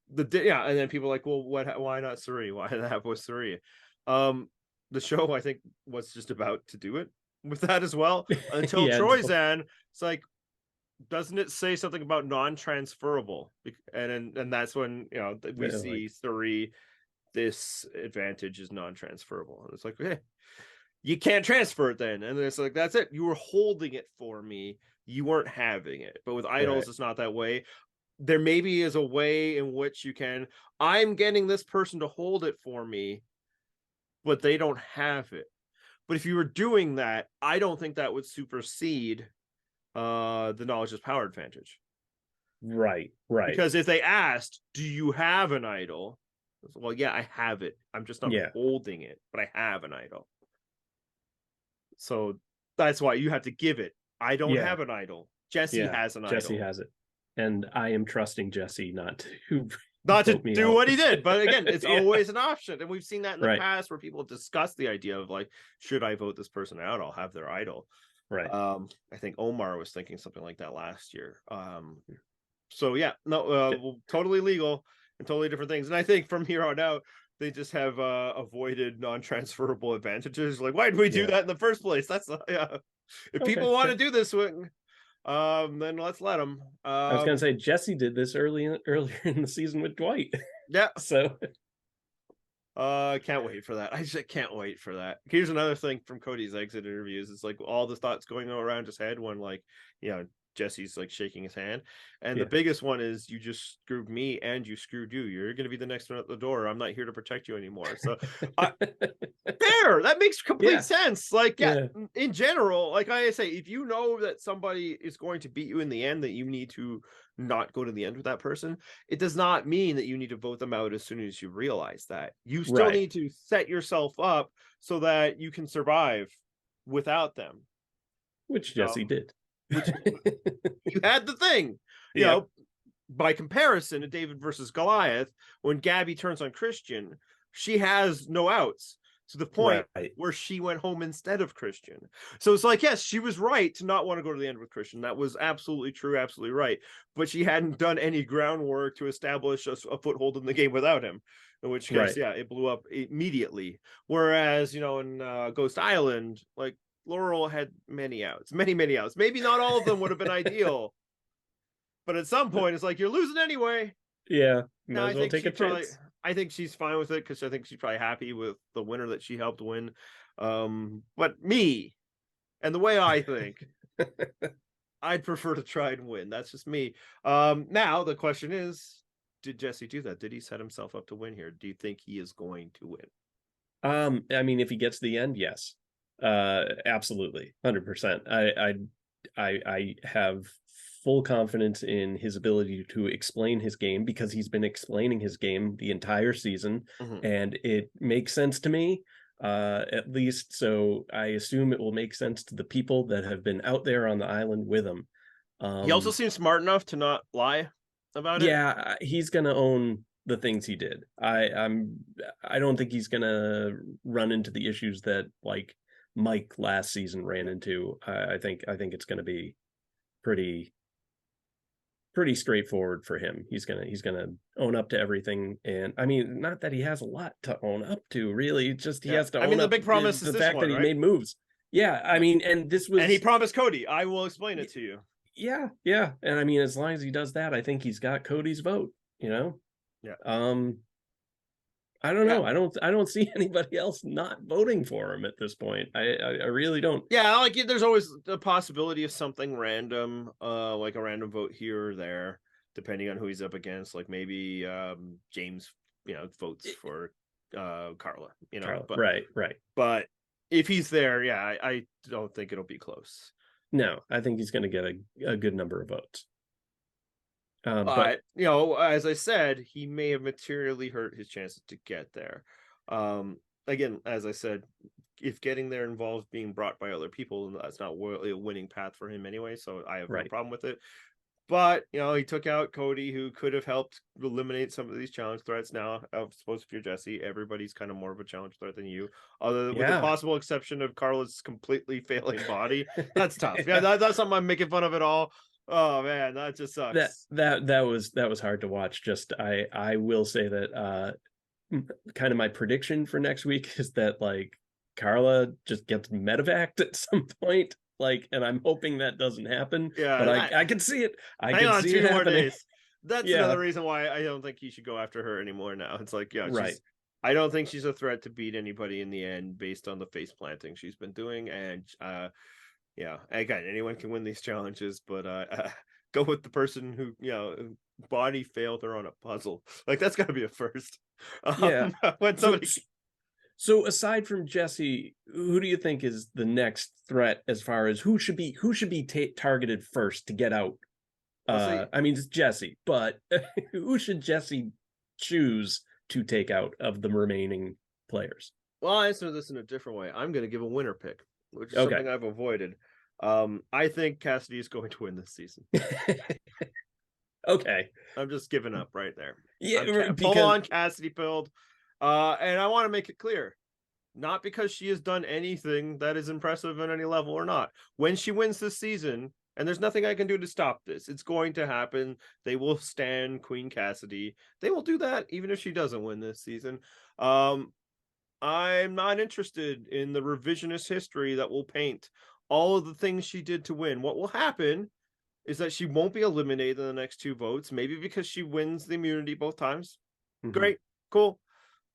then people are like, well, why not Suri? Why not have with Suri? the show, I think, was just about to do it with that as well. Until Yeah, Troyzan, it's like, doesn't it say something about non-transferable? And that's when, you know, we see Suri, this advantage is non-transferable. And it's like, okay, you can't transfer it then. And it's like, that's it. You were holding it for me. You weren't having it. But with idols, it's not that way. There maybe is a way in which you can, I'm getting this person to hold it for me, but they don't have it. But if you were doing that, I don't think that would supersede the knowledge is power advantage. Right. Because if they asked, do you have an idol? Well, yeah, I have it. I'm just not holding it, but I have an idol. So that's why you have to give it. I don't have an idol. Jesse has an idol. Jesse has it. And I am trusting Jesse not to do what he did. But again, it's always an option. And we've seen that in the past where people discuss the idea of like, should I vote this person out? I'll have their idol. Right. I think Omar was thinking something like that last year. So yeah, totally legal and totally different things. And I think from here on out, they just have avoided non-transferable advantages. Like, why did we do that in the first place? That's if people want to do this one, then let's let them. I was gonna say Jesse did this earlier in the season with Dwight. Yeah. So can't wait for that. I just can't wait for that. Here's another thing from Cody's exit interviews. It's like all the thoughts going around his head when, like, you know, Jesse's like shaking his hand. And the biggest one is, you just screwed me and you screwed you. You're going to be the next one at the door. I'm not here to protect you anymore. So fair. That makes complete sense. Like, in general, like I say, if you know that somebody is going to beat you in the end, that you need to not go to the end with that person. It does not mean that you need to vote them out as soon as you realize that. You still need to set yourself up so that you can survive without them. Which Jesse did. You had the thing, you know, by comparison to David versus Goliath, when Gabby turns on Christian, she has no outs to the point where she went home instead of Christian. So it's like, yes, she was right to not want to go to the end with Christian. That was absolutely true, absolutely right. But she hadn't done any groundwork to establish a foothold in the game without him. In which case, it blew up immediately. Whereas, you know, in Ghost Island, like, Laurel had many outs. Maybe not all of them would have been ideal. But at some point, it's like, you're losing anyway. Yeah. Might as well take a chance. I think she's fine with it, because I think she's probably happy with the winner that she helped win. But me, and the way I think, I'd prefer to try and win. That's just me. Now, the question is, did Jesse do that? Did he set himself up to win here? Do you think he is going to win? I mean, if he gets to the end, yes. Absolutely. 100%. I have full confidence in his ability to explain his game, because he's been explaining his game the entire season, and it makes sense to me, at least. So I assume it will make sense to the people that have been out there on the island with him. He also seems smart enough to not lie about it. Yeah, he's gonna own the things he did. I don't think he's gonna run into the issues that, like, Mike last season ran into. I think it's going to be pretty straightforward for him. He's gonna own up to everything, and I mean, not that he has a lot to own up to, really. Just he has to. Own the big promise is the fact that he made moves. Yeah, I mean, and he promised Cody, I will explain it to you. Yeah, and I mean, as long as he does that, I think he's got Cody's vote. You know. Yeah. I don't know. I don't see anybody else not voting for him at this point. I really don't. Yeah, like, there's always the possibility of something random, like a random vote here or there, depending on who he's up against. Like, maybe James, you know, votes for Karla, you know. But, right. But if he's there, I don't think it'll be close. No, I think he's going to get a good number of votes. But, you know, as I said, he may have materially hurt his chances to get there. Again, as I said, if getting there involves being brought by other people, that's not really a winning path for him anyway. So I have no problem with it. But, you know, he took out Cody, who could have helped eliminate some of these challenge threats. Now, I suppose if you're Jesse, everybody's kind of more of a challenge threat than you, with the possible exception of Karla's completely failing body. That's tough. Yeah, that's something I'm making fun of at all. Oh man, that just sucks. That was hard to watch. Just I will say that kind of my prediction for next week is that, like, Karla just gets medevaced at some point. Like, and I'm hoping that doesn't happen. Yeah, but I can see it. I hang can on see 2 it more happening. days. That's Yeah. another reason why I don't think he should go after her anymore now. It's like, yeah, Right. I don't think she's a threat to beat anybody in the end based on the face planting she's been doing. And yeah, again, anyone can win these challenges, but go with the person who, body failed her on a puzzle. Like, that's got to be a first. Yeah. When somebody. So aside from Jesse, who do you think is the next threat as far as who should be targeted first to get out? I mean, it's Jesse, but who should Jesse choose to take out of the remaining players? Well, I'll answer this in a different way. I'm going to give a winner pick, which is Okay. something I've avoided. I think Cassidy is going to win this season. Okay. I'm just giving up right there. Yeah, full on Cassidy pilled. And I want to make it clear, not because she has done anything that is impressive at any level or not. When she wins this season, and there's nothing I can do to stop this, it's going to happen. They will stand Queen Cassidy. They will do that even if she doesn't win this season. I'm not interested in the revisionist history that will paint all of the things she did to win. What will happen is that she won't be eliminated in the next 2 votes, maybe because she wins the immunity both times. Mm-hmm. Great, cool.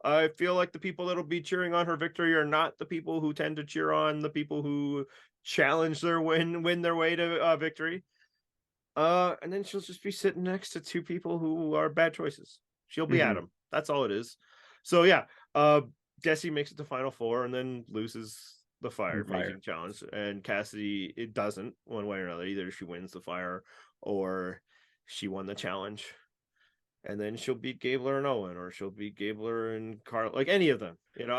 I feel like the people that'll be cheering on her victory are not the people who tend to cheer on the people who challenge their win their way to victory. And then she'll just be sitting next to 2 people who are bad choices. She'll be Adam. That's all it is. So yeah, Jesse makes it to Final 4 and then loses the fire making challenge, and Cassidy, it doesn't, one way or another. Either she wins the fire or she won the challenge, and then she'll beat Gabler and Owen, or she'll beat Gabler and Karla, like any of them, and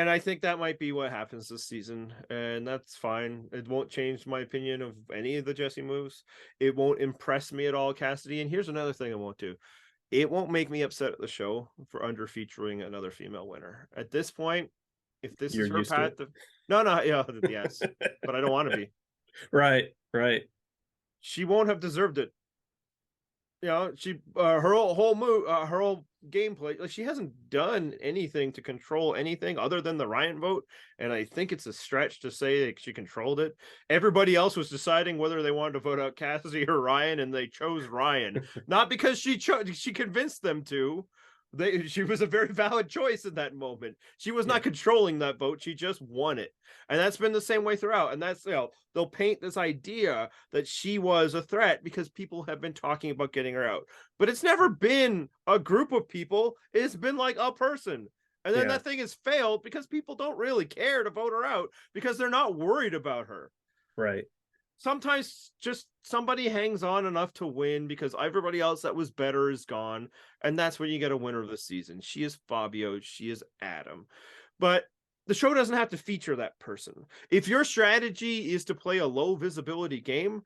I think that might be what happens this season, and that's fine. It won't change my opinion of any of the Jesse moves. It won't impress me at all, Cassidy. And here's another thing I won't do. It won't make me upset at the show for under featuring another female winner. At this point, if this is her path, yes, but I don't want to be. Right. She won't have deserved it. She her whole move, her whole gameplay, like, she hasn't done anything to control anything other than the Ryan vote, and I think it's a stretch to say that she controlled it. Everybody else was deciding whether they wanted to vote out Cassidy or Ryan, and they chose Ryan, not because she convinced them to. She was a very valid choice in that moment. She was not controlling that vote. She just won it. And that's been the same way throughout. And that's, they'll paint this idea that she was a threat because people have been talking about getting her out. But it's never been a group of people. It's been like a person. And then that thing has failed because people don't really care to vote her out because they're not worried about her. Right. Sometimes just somebody hangs on enough to win because everybody else that was better is gone. And that's when you get a winner of the season. She is Fabio. She is Adam. But the show doesn't have to feature that person. If your strategy is to play a low visibility game,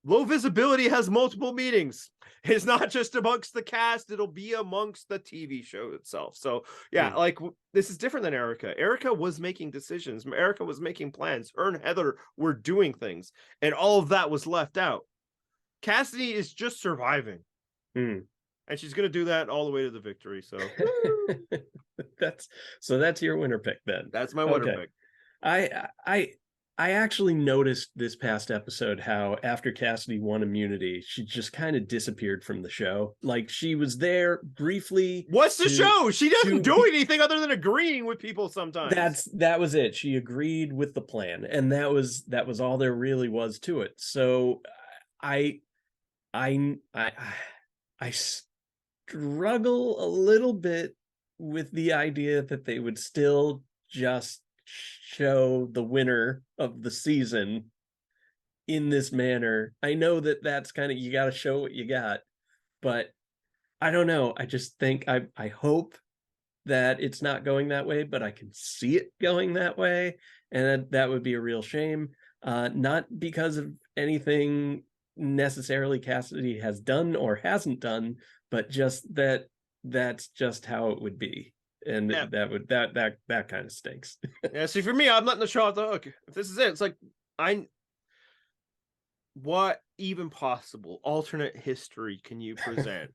low visibility has multiple meanings. It's not just amongst the cast, it'll be amongst the TV show itself. So like, this is different than Erica. Erica was making decisions. Erica was making plans. Her and Heather were doing things, and all of that was left out. Cassidy is just surviving. And she's going to do that all the way to the victory. So that's your winner pick then. That's my winner pick. I actually noticed this past episode how after Cassidy won immunity, she just kind of disappeared from the show. Like, she was there briefly. What's the show? She doesn't do anything other than agreeing with people sometimes. That was it. She agreed with the plan, and that was all there really was to it. So I struggle a little bit with the idea that they would still just show the winner of the season in this manner. I know that that's kind of, you got to show what you got, but I don't know. I just think I hope that it's not going that way, but I can see it going that way, and that would be a real shame. Not because of anything necessarily Cassidy has done or hasn't done, but just that's just how it would be. And that kind of stinks. See, for me, I'm letting the show off the hook. If this is it, it's like, what even possible alternate history can you present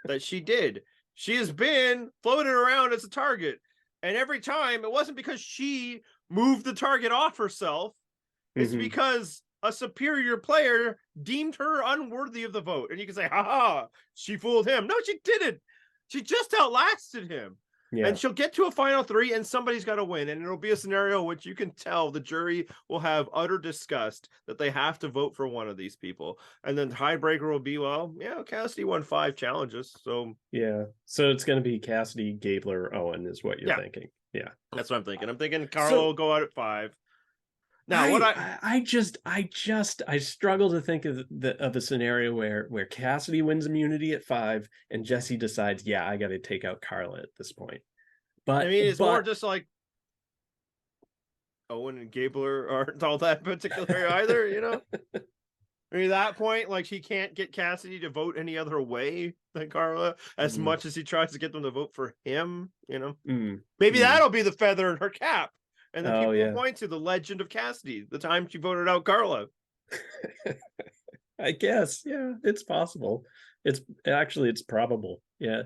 that she did? She has been floated around as a target. And every time, it wasn't because she moved the target off herself. It's because a superior player deemed her unworthy of the vote. And you can say, haha, she fooled him. No, she didn't. She just outlasted him. Yeah. And she'll get to a final three and somebody's got to win. And it'll be a scenario which you can tell the jury will have utter disgust that they have to vote for one of these people. And then the tiebreaker will be, well, yeah, Cassidy won 5 challenges. So yeah. So it's going to be Cassidy, Gabler, Owen is what you're Yeah. thinking. Yeah. that's what I'm thinking. I'm thinking Karla will go out at 5. Now, I struggle to think of a scenario where Cassidy wins immunity at 5 and Jesse decides, yeah, I got to take out Karla at this point. But I mean, it's more just like Owen and Gabler aren't all that particular either, you know? I mean, at that point, like, he can't get Cassidy to vote any other way than Karla as much as he tries to get them to vote for him, you know? Maybe that'll be the feather in her cap. And then people will point to the legend of Cassidy, the time she voted out Karla. I guess, yeah, it's possible. It's probable. Yeah,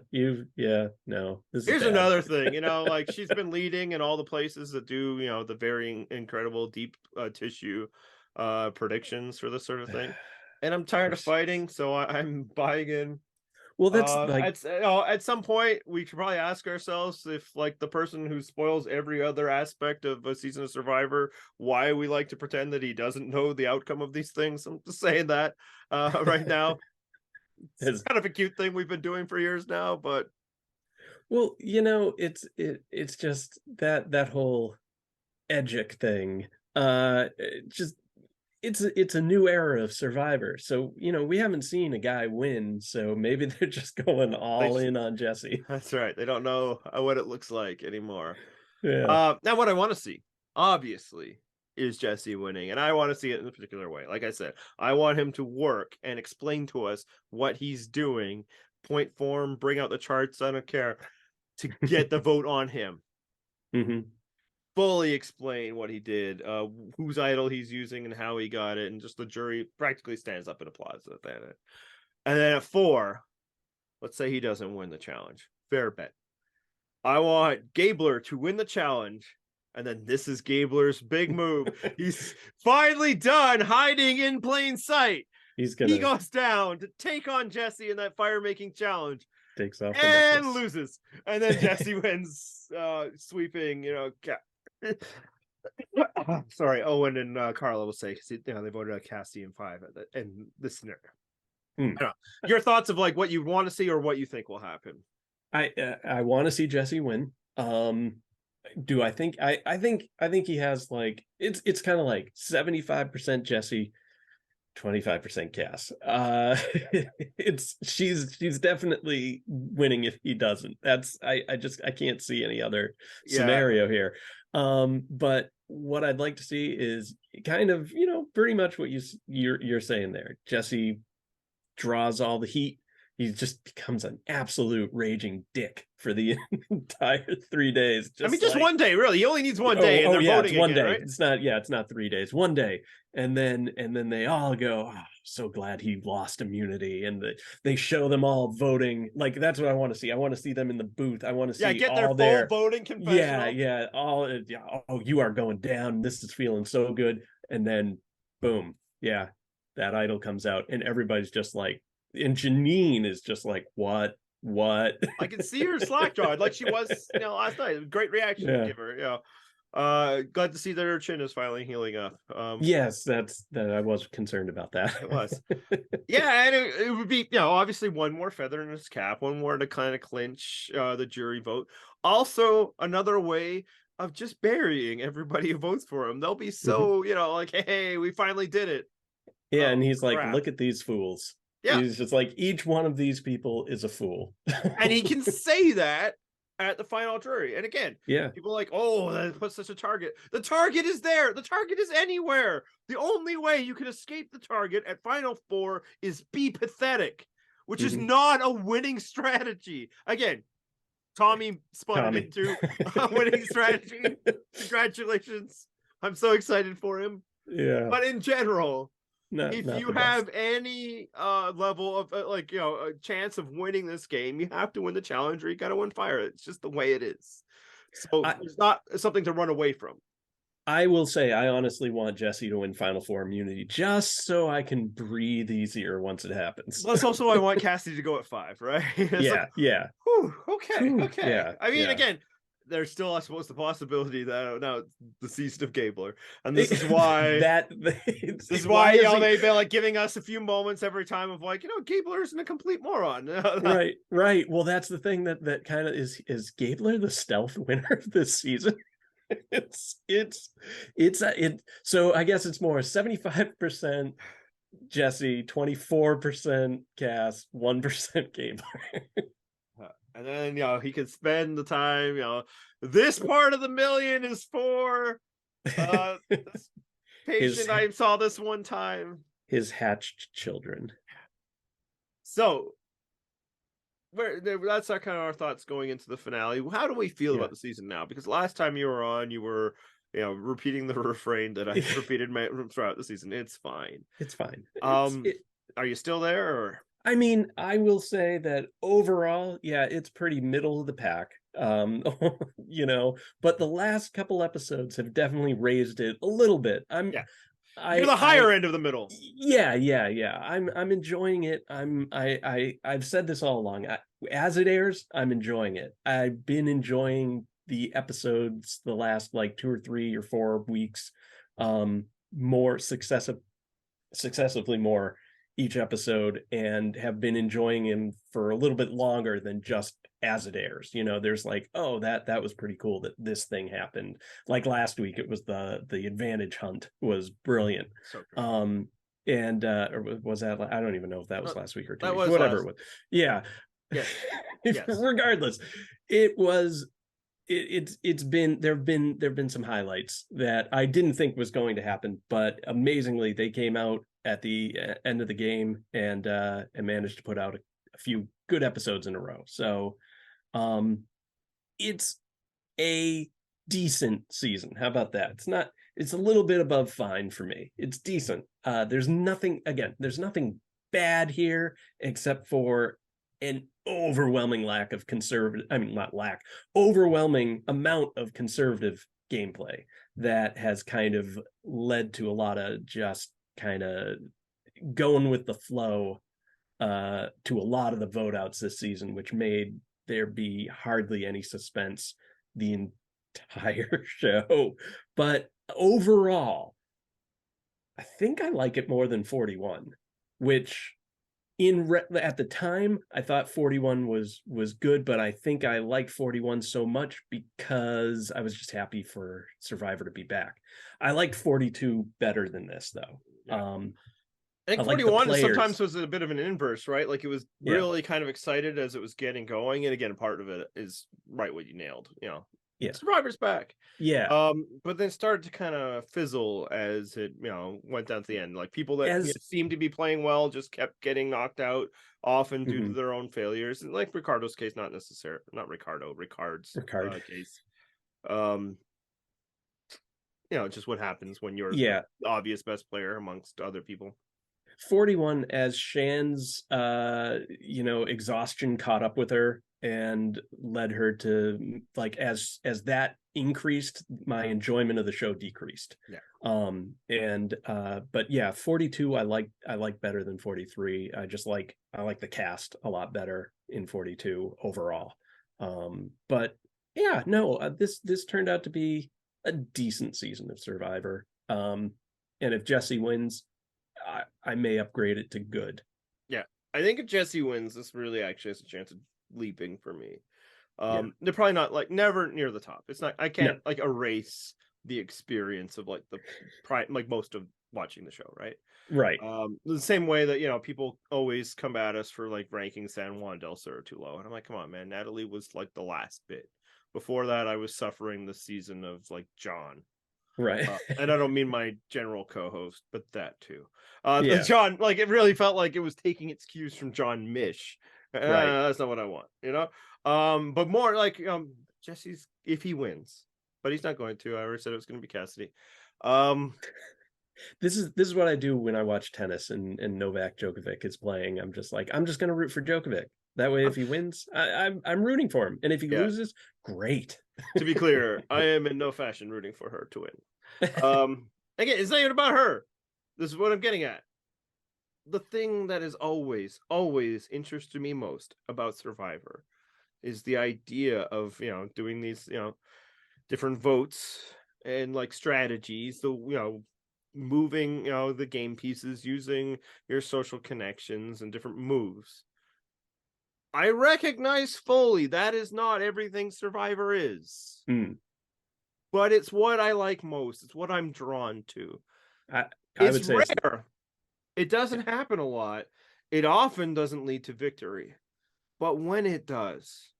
no. Here's another thing, you know, like, she's been leading in all the places that do, you know, the very incredible deep tissue predictions for this sort of thing. And I'm tired of fighting, so I'm buying in. Well, that's at some point we should probably ask ourselves if, like, the person who spoils every other aspect of a season of Survivor, why we like to pretend that he doesn't know the outcome of these things. I'm just saying that right now. It's kind of a cute thing we've been doing for years now, but well, you know, it's just that whole Edgic thing. It's a new era of Survivor. So, you know, we haven't seen a guy win, so maybe they're just going all in on Jesse. That's right. They don't know what it looks like anymore. Yeah. Now what I want to see, obviously, is Jesse winning, and I want to see it in a particular way. Like I said, I want him to work and explain to us what he's doing, point form, bring out the charts, I don't care, to get the vote on him. Fully explain what he did, whose idol he's using and how he got it, and just the jury practically stands up and applauds at that. And then at 4, let's say he doesn't win the challenge. Fair bet. I want Gabler to win the challenge, and then this is Gabler's big move. He's finally done hiding in plain sight. He goes down to take on Jesse in that fire-making challenge. Takes off and loses. And then Jesse wins, sweeping, you know, sorry, Owen and Karla will say, because you know, they voted out Cassidy in 5 in this scenario. I don't know. Your thoughts of, like, what you want to see or what you think will happen? I want to see Jesse win. Do I think I think he has, like, it's kind of like 75% Jesse, 25% Cass. She's definitely winning if he doesn't. That's I can't see any other scenario here. But what I'd like to see is kind of, you know, pretty much what you're saying there. Jesse draws all the heat. He just becomes an absolute raging dick for the entire 3 days. Just one day, really. He only needs one day, and they're voting it's one again, day. Right? It's not 3 days. One day, and then they all go, oh, so glad he lost immunity, and they show them all voting. Like, that's what I want to see. I want to see them in the booth. I want to see get all their full voting confessional. Oh, you are going down. This is feeling so good, and then boom, that idol comes out, and everybody's just like. And Janine is just like, what? I can see her slack-jawed like she was, you know, last night. Great reaction to give her, you know. Glad to see that her chin is finally healing up. Yes, that I was concerned about that. It was. Yeah, and it would be, you know, obviously one more feather in his cap, one more to kind of clinch the jury vote. Also, another way of just burying everybody who votes for him. They'll be so, you know, like, hey, we finally did it. Yeah, and he's like, look at these fools. Yeah. He's just like, each one of these people is a fool. And he can say that at the final jury. And again, people are like, oh, that puts such a target. The target is there. The target is anywhere. The only way you can escape the target at final 4 is be pathetic, which is not a winning strategy. Again, Tommy spun it into a winning strategy. Congratulations. I'm so excited for him. Yeah. But in general, if you have any level of like, you know, a chance of winning this game, you have to win the challenge or you got to win fire. It's just the way it is. So it's not something to run away from. I will say, I honestly want Jesse to win Final Four immunity just so I can breathe easier once it happens. Plus, also, I want Cassidy to go at 5, right? Yeah. Whew, okay. Yeah. I mean, Yeah. again, there's still, I suppose, the possibility that now it's the season of Gabler, and this is why this is why they've been like giving us a few moments every time of like, Gabler isn't a complete moron. Right. Well, that's the thing that kind of is Gabler the stealth winner of this season. So I guess it's more 75% Jesse, 24% Cass, 1% Gabler. And then he could spend the time, this part of the million is for this patient I saw this one time. His hatched children. So that's our kind of our thoughts going into the finale. How do we feel about the season now? Because last time you were on, you were repeating the refrain that I repeated throughout the season. It's fine. It's fine. Are you still there? Or I mean, I will say that overall, it's pretty middle of the pack. But the last couple episodes have definitely raised it a little bit. You're the higher end of the middle. Yeah. I'm enjoying it. I've said this all along. As it airs, I'm enjoying it. I've been enjoying the episodes the last like 2 or 3 or 4 weeks, more successively more each episode, and have been enjoying him for a little bit longer than just as it airs. There's like, oh, that was pretty cool that this thing happened. Like last week, it was the advantage hunt was brilliant. So cool. Or was that, I don't even know if that was last week or 2 weeks, whatever it was. Yeah. Yes. Regardless, it was it's been there've been some highlights that I didn't think was going to happen, but amazingly they came out at the end of the game and managed to put out a few good episodes in a row. So it's a decent season. How about that? It's a little bit above fine for me. It's decent. There's nothing bad here except for an overwhelming overwhelming amount of conservative gameplay that has kind of led to a lot of just kind of going with the flow to a lot of the vote outs this season, which made there be hardly any suspense the entire show. But overall, I think I like it more than 41, which at the time I thought 41 was good, but I think I liked 41 so much because I was just happy for Survivor to be back. I liked 42 better than this though. I think 41 sometimes was a bit of an inverse, right? Like it was really kind of excited as it was getting going, and again, part of it is right what you nailed. Survivor's back. Yeah. But then started to kind of fizzle as it, went down to the end. Like people that seemed to be playing well just kept getting knocked out, often due to their own failures. And like Ricardo's case, Ricard's case. Just what happens when you're the obvious best player amongst other people. 41, as Shan's exhaustion caught up with her and led her to, like, as that increased, my enjoyment of the show decreased. But 42 I like better than 43. I like the cast a lot better in 42 overall. This turned out to be a decent season of Survivor. And if Jesse wins, I may upgrade it to good. Yeah, I think if Jesse wins, this really actually has a chance of leaping for me. They're probably not like never near the top. It's not. I can't like erase the experience of like most of watching the show, right? Right. The same way that people always come at us for like ranking San Juan del Sur too low, and I'm like, come on, man. Natalie was like the last bit. Before that, I was suffering the season of like John. Right. And I don't mean my general co-host, but that too. John, like it really felt like it was taking its cues from John Mish. That's not what I want, but more like Jesse's, if he wins, but he's not going to. I already said it was going to be Cassidy. This is what I do when I watch tennis and Novak Djokovic is playing. I'm just going to root for Djokovic. That way, if he wins, I'm rooting for him, and if he loses, great. To be clear, I am in no fashion rooting for her to win. Again, it's not even about her. This is what I'm getting at. The thing that is always interested me most about Survivor is the idea of, doing these, different votes and like strategies, the, moving, the game pieces, using your social connections and different moves. I recognize fully that is not everything Survivor is. But it's what I like most. It's what I'm drawn to. I It's would say rare. It doesn't happen a lot. It often doesn't lead to victory. But when it does,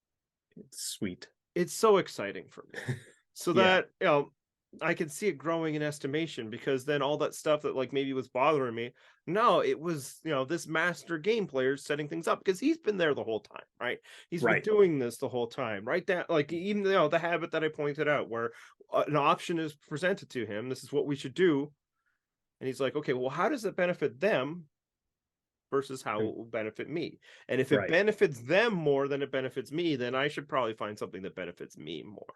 it's sweet. It's so exciting for me. So that, I can see it growing in estimation, because then all that stuff that like maybe was bothering me, no, it was, this master game player setting things up, because he's been there the whole time, right? He's been doing this the whole time, right? That, like, even the habit that I pointed out where an option is presented to him, this is what we should do, and he's like, okay, well, how does it benefit them versus how it will benefit me? And if it benefits them more than it benefits me, then I should probably find something that benefits me more.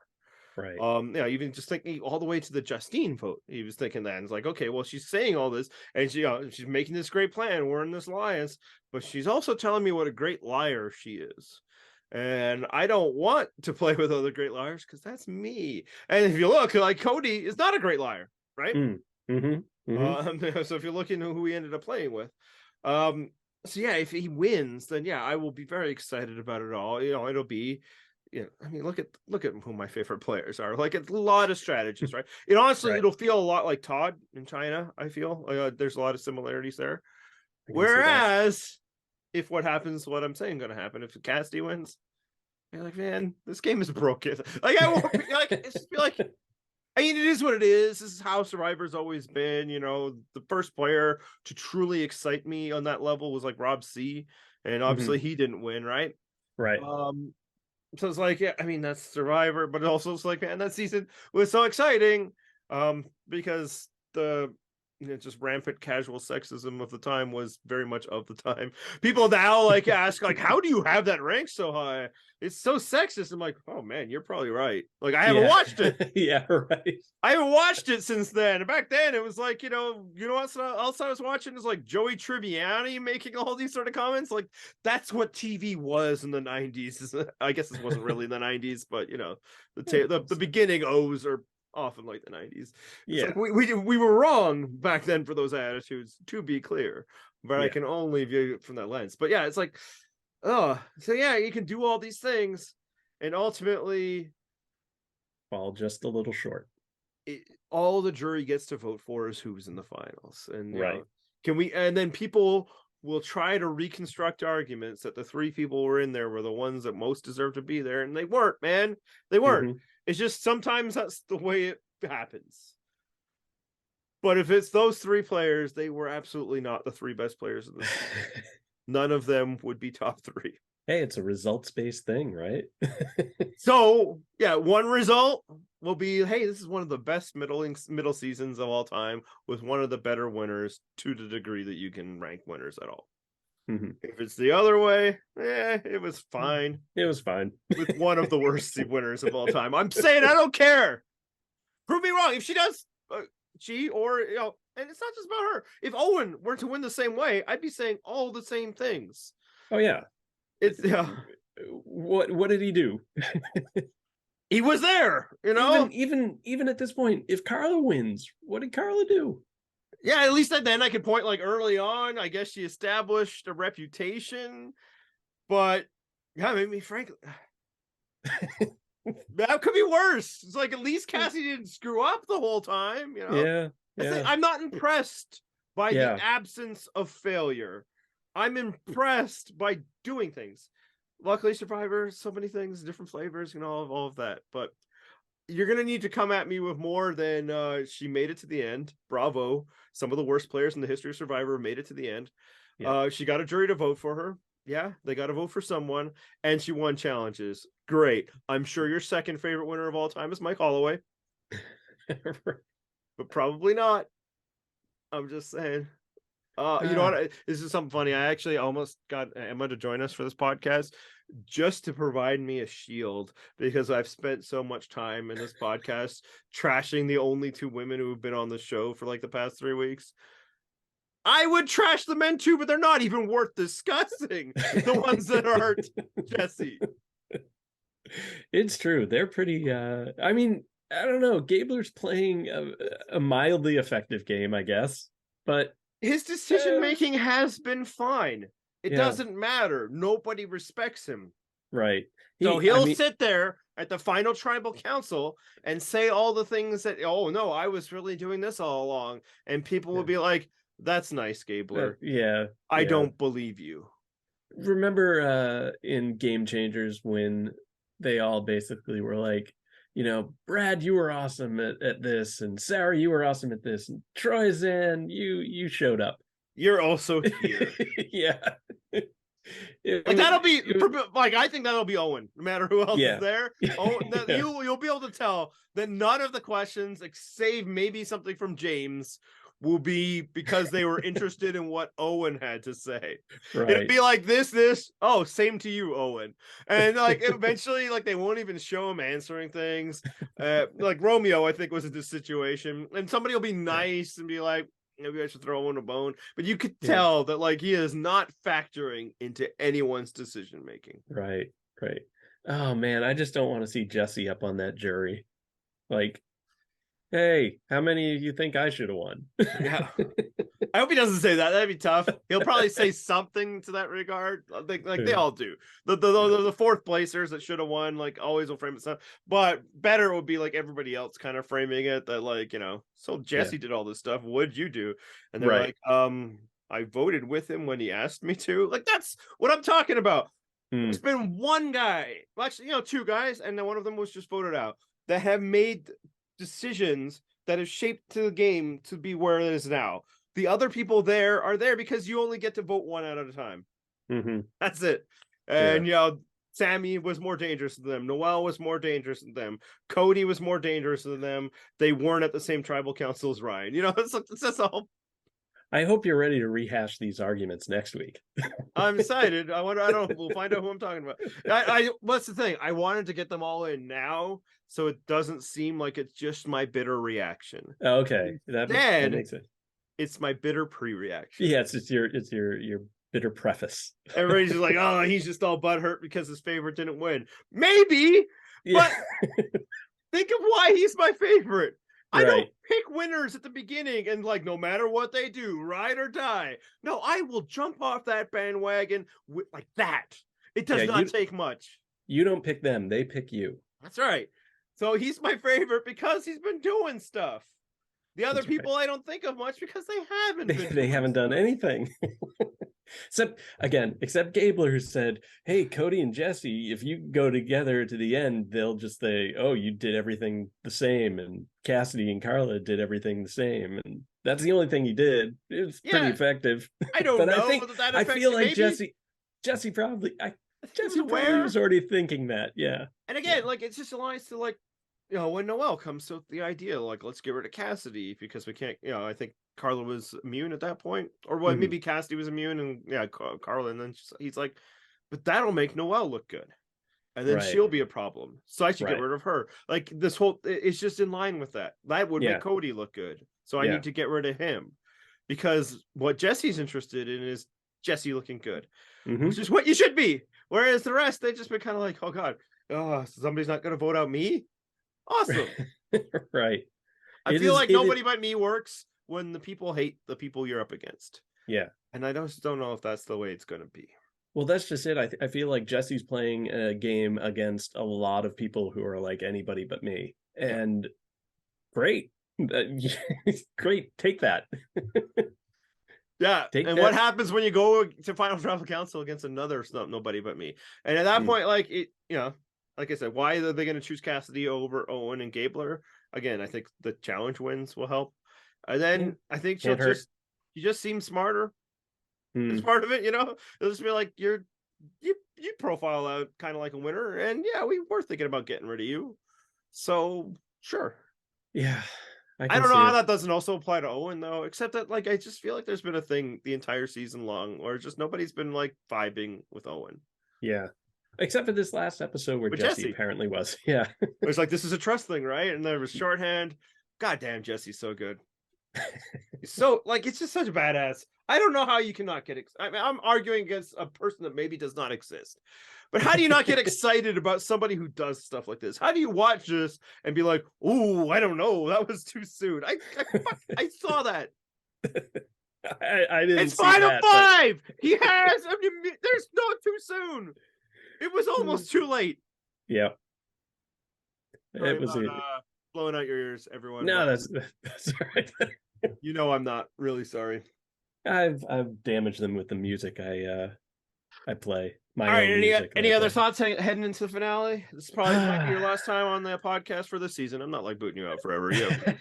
Right. Even just thinking all the way to the Justine vote, he was thinking that, and it's like, okay, well, she's saying all this, and she's making this great plan, we're in this alliance, but she's also telling me what a great liar she is, and I don't want to play with other great liars, because that's me. And if you look, like, Cody is not a great liar, right? So if you're looking at who he ended up playing with, so yeah, if he wins, then yeah, I will be very excited about it all. It'll be, I mean, look at who my favorite players are. Like, it's a lot of strategies, right? Honestly, it'll feel a lot like Todd in China. I feel there's a lot of similarities there. Whereas, if what happens, what I'm saying going to happen, if Cassidy wins, you're like, man, this game is broken. Like, I won't be like, it's just be like, I mean, it is what it is. This is how Survivor's always been. The first player to truly excite me on that level was like Rob C, and obviously he didn't win, right? Right. So it's like, yeah, I mean, that's Survivor, but also it's like, man, that season was so exciting, because the just rampant casual sexism of the time was very much of the time. People now like ask, like, how do you have that rank so high? It's so sexist. I'm like, oh man, you're probably right. Like, I haven't watched it. Yeah, right. I haven't watched it since then. Back then, it was like, what else I was watching is like Joey Tribbiani making all these sort of comments. Like, that's what TV was in the 90s. I guess this wasn't really in the 90s, but the beginning O's are often like the 90s. It's like we were wrong back then for those attitudes, to be clear. But I can only view it from that lens. But yeah, it's like, so yeah, you can do all these things, and ultimately fall just a little short. All the jury gets to vote for is who's in the finals, and and then people will try to reconstruct arguments that the three people were in there were the ones that most deserve to be there, and they weren't, man. They weren't. It's just sometimes that's the way it happens. But if it's those three players, they were absolutely not the three best players of the season. None of them would be top three. Hey, it's a results-based thing, right? So yeah, one result will be, hey, this is one of the best middle seasons of all time, with one of the better winners, to the degree that you can rank winners at all. If it's the other way, it was fine. It was fine. With one of the worst winners of all time. I'm saying, I don't care. Prove me wrong. If she does, and it's not just about her. If Owen were to win the same way, I'd be saying all the same things. Oh yeah. It's What did he do? He was there, Even at this point, if Karla wins, what did Karla do? Yeah, at least then I could point, like, early on, I guess she established a reputation, but yeah, I mean, frankly, that could be worse. It's like, at least Cassie didn't screw up the whole time, Yeah. I'm not impressed by the absence of failure. I'm impressed by doing things. Luckily, Survivor, so many things, different flavors, all of that. But you're going to need to come at me with more than she made it to the end. Bravo. Some of the worst players in the history of Survivor made it to the end. She got a jury to vote for her. Yeah, they got to vote for someone. And she won challenges. Great. I'm sure your second favorite winner of all time is Mike Holloway. But probably not. I'm just saying. You know what? This is something funny. I actually almost got Emma to join us for this podcast just to provide me a shield because I've spent so much time in this podcast trashing the only two women who have been on the show for like the past 3 weeks. I would trash the men too, but they're not even worth discussing. The ones that aren't Jesse. It's true. They're pretty. I mean, I don't know. Gabler's playing a mildly effective game, I guess, but his decision making has been fine. It doesn't matter. Nobody respects him. Right. He'll sit there at the final tribal council and say all the things that, oh no, I was really doing this all along, and people will be like, "That's nice, Gabler." I don't believe you. Remember in Game Changers when they all basically were like, you know, Brad, you were awesome at this, and Sarah, you were awesome at this, and Troy Zan, you showed up. You're also here. That'll be like, I think that'll be Owen, no matter who else is there. You'll be able to tell that none of the questions, save maybe something from James, will be because they were interested in what Owen had to say. Right. It'd be like this. Oh, same to you, Owen. And like eventually, like they won't even show him answering things. Like Romeo, I think, was in this situation, and somebody will be nice and be like, maybe I should throw Owen a bone. But you could tell that like he is not factoring into anyone's decision making. Right. Oh man, I just don't want to see Jesse up on that jury. Like, hey, how many of you think I should have won? Yeah. I hope he doesn't say that. That'd be tough. He'll probably say something to that regard. Like they all do. The fourth placers that should have won, like, always will frame it so. But better would be like everybody else kind of framing it that, like, you know, so Jesse did all this stuff. What'd you do? And they're like, I voted with him when he asked me to. Like, that's what I'm talking about. There's been one guy, well, actually, you know, two guys, and then one of them was just voted out, that have made decisions that have shaped the game to be where it is now. The other people there are there because you only get to vote one out at a time. That's it. And you know, Sammy was more dangerous than them. Noelle was more dangerous than them. Cody was more dangerous than them. They weren't at the same tribal council as Ryan. You know, it's just all. I hope you're ready to rehash these arguments next week. I'm excited. I don't know. We'll find out who I'm talking about. What's the thing? I wanted to get them all in now, so it doesn't seem like it's just my bitter reaction. Okay, that makes sense. It's my bitter pre-reaction. Yeah, it's your bitter preface. Everybody's just like, oh, he's just all butthurt because his favorite didn't win. Maybe, but think of why he's my favorite. I don't pick winners at the beginning and like, no matter what they do, ride or die. No, I will jump off that bandwagon like that. It does not take much. You don't pick them, they pick you. That's right. So he's my favorite because he's been doing stuff. The other people I don't think of much because they haven't. They haven't done anything. Except Gabler, who said, hey, Cody and Jesse, if you go together to the end, they'll just say, oh, you did everything the same. And Cassidy and Karla did everything the same. And that's the only thing he did. It was pretty effective. I don't know. I feel like Jesse probably was already thinking that. Yeah. And again, like, it's just aligns to, like, you know, when Noelle comes to the idea, like, let's get rid of Cassidy because we can't, you know, I think Karla was immune at that point, or what? Maybe Cassidy was immune, and Karla, and then he's like, but that'll make Noelle look good, and then she'll be a problem, so I should get rid of her. Like, this whole, it's just in line with that. That would make Cody look good, so I need to get rid of him because what Jesse's interested in is Jesse looking good, which is what you should be. Whereas the rest, they just been kind of like, oh god, somebody's not going to vote out me. Awesome. Right. I feel like nobody but me works when the people hate the people you're up against. Yeah. And I just don't know if that's the way it's going to be. Well, that's just it. I feel like Jesse's playing a game against a lot of people who are like anybody but me. And great. Great. Take that. Yeah. What happens when you go to Final Tribal Council against another nobody but me? And at that point, like, it, you know, like I said, why are they going to choose Cassidy over Owen and Gabler? Again, I think the challenge wins will help. And then I think she just seems smarter. It's part of it, you know. It'll just be like you profile out kind of like a winner, and we were thinking about getting rid of you. So sure. Yeah. I can don't know see how it. that doesn't also apply to Owen though, except that like I just feel like there's been a thing the entire season long where just nobody's been like vibing with Owen. Yeah. Except for this last episode where With Jesse Jesse. apparently was. Yeah. It's like this is a trust thing, right? And there was shorthand. God damn, Jesse's so good. He's so like it's just such a badass. I don't know how you cannot get. I mean, I'm arguing against a person that maybe does not exist. But how do you not get excited about somebody who does stuff like this? How do you watch this and be like, "Ooh, I don't know, that was too soon." I saw that. I didn't It's see Final that, Five. He has. There's no too soon. It was almost too late. Yeah. Sorry It was about, blowing out your ears, everyone. no, but that's all right. you know I'm not really sorry. I've damaged them with the music I play. My All right. own music. Any that I other play. thoughts heading into the finale? This probably might be your last time on the podcast for this season. I'm not like booting you out forever. Yeah.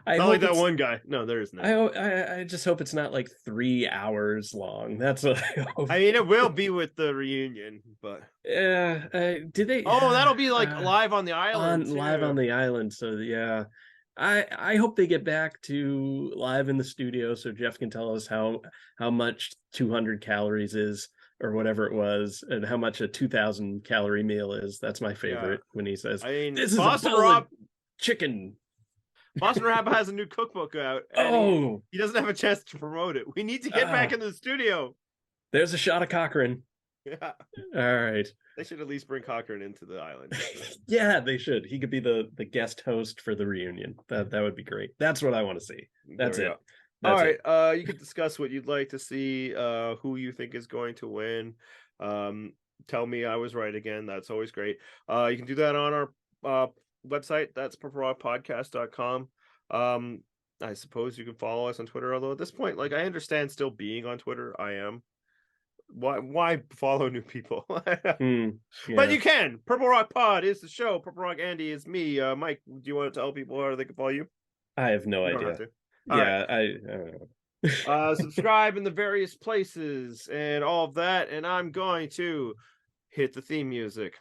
I Not hope like that it's- one guy. No, there isn't. I just hope it's not like 3 hours long. That's what I hope. I mean, it will be with the reunion, but Yeah. Did they? oh, that'll be like live on the island. Live on the island. So yeah. I hope they get back to live in the studio so Jeff can tell us how much 200 calories is or whatever it was and how much a 2,000 calorie meal is. That's my favorite when he says, I mean, "This is Boston a bowl Rob of chicken." Boston Rob has a new cookbook out. And he doesn't have a chance to promote it. We need to get back in the studio. There's a shot of Cochran. Yeah. All right. They should at least bring Cochran into the island. Yeah, they should. He could be the guest host for the reunion. That would be great. That's what I want to see. That's it. All right. You can discuss what you'd like to see, who you think is going to win. Tell me I was right again. That's always great. You can do that on our website. That's purplerockpodcast.com. I suppose you can follow us on Twitter, although at this point, like I understand still being on Twitter, I am. Why follow new people? But you can. Purple Rock Pod is the show. Purple Rock Andy is me. Mike, do you want to tell people how they can follow you? I have no idea. Yeah, I don't know. Subscribe in the various places and all of that, and I'm going to hit the theme music.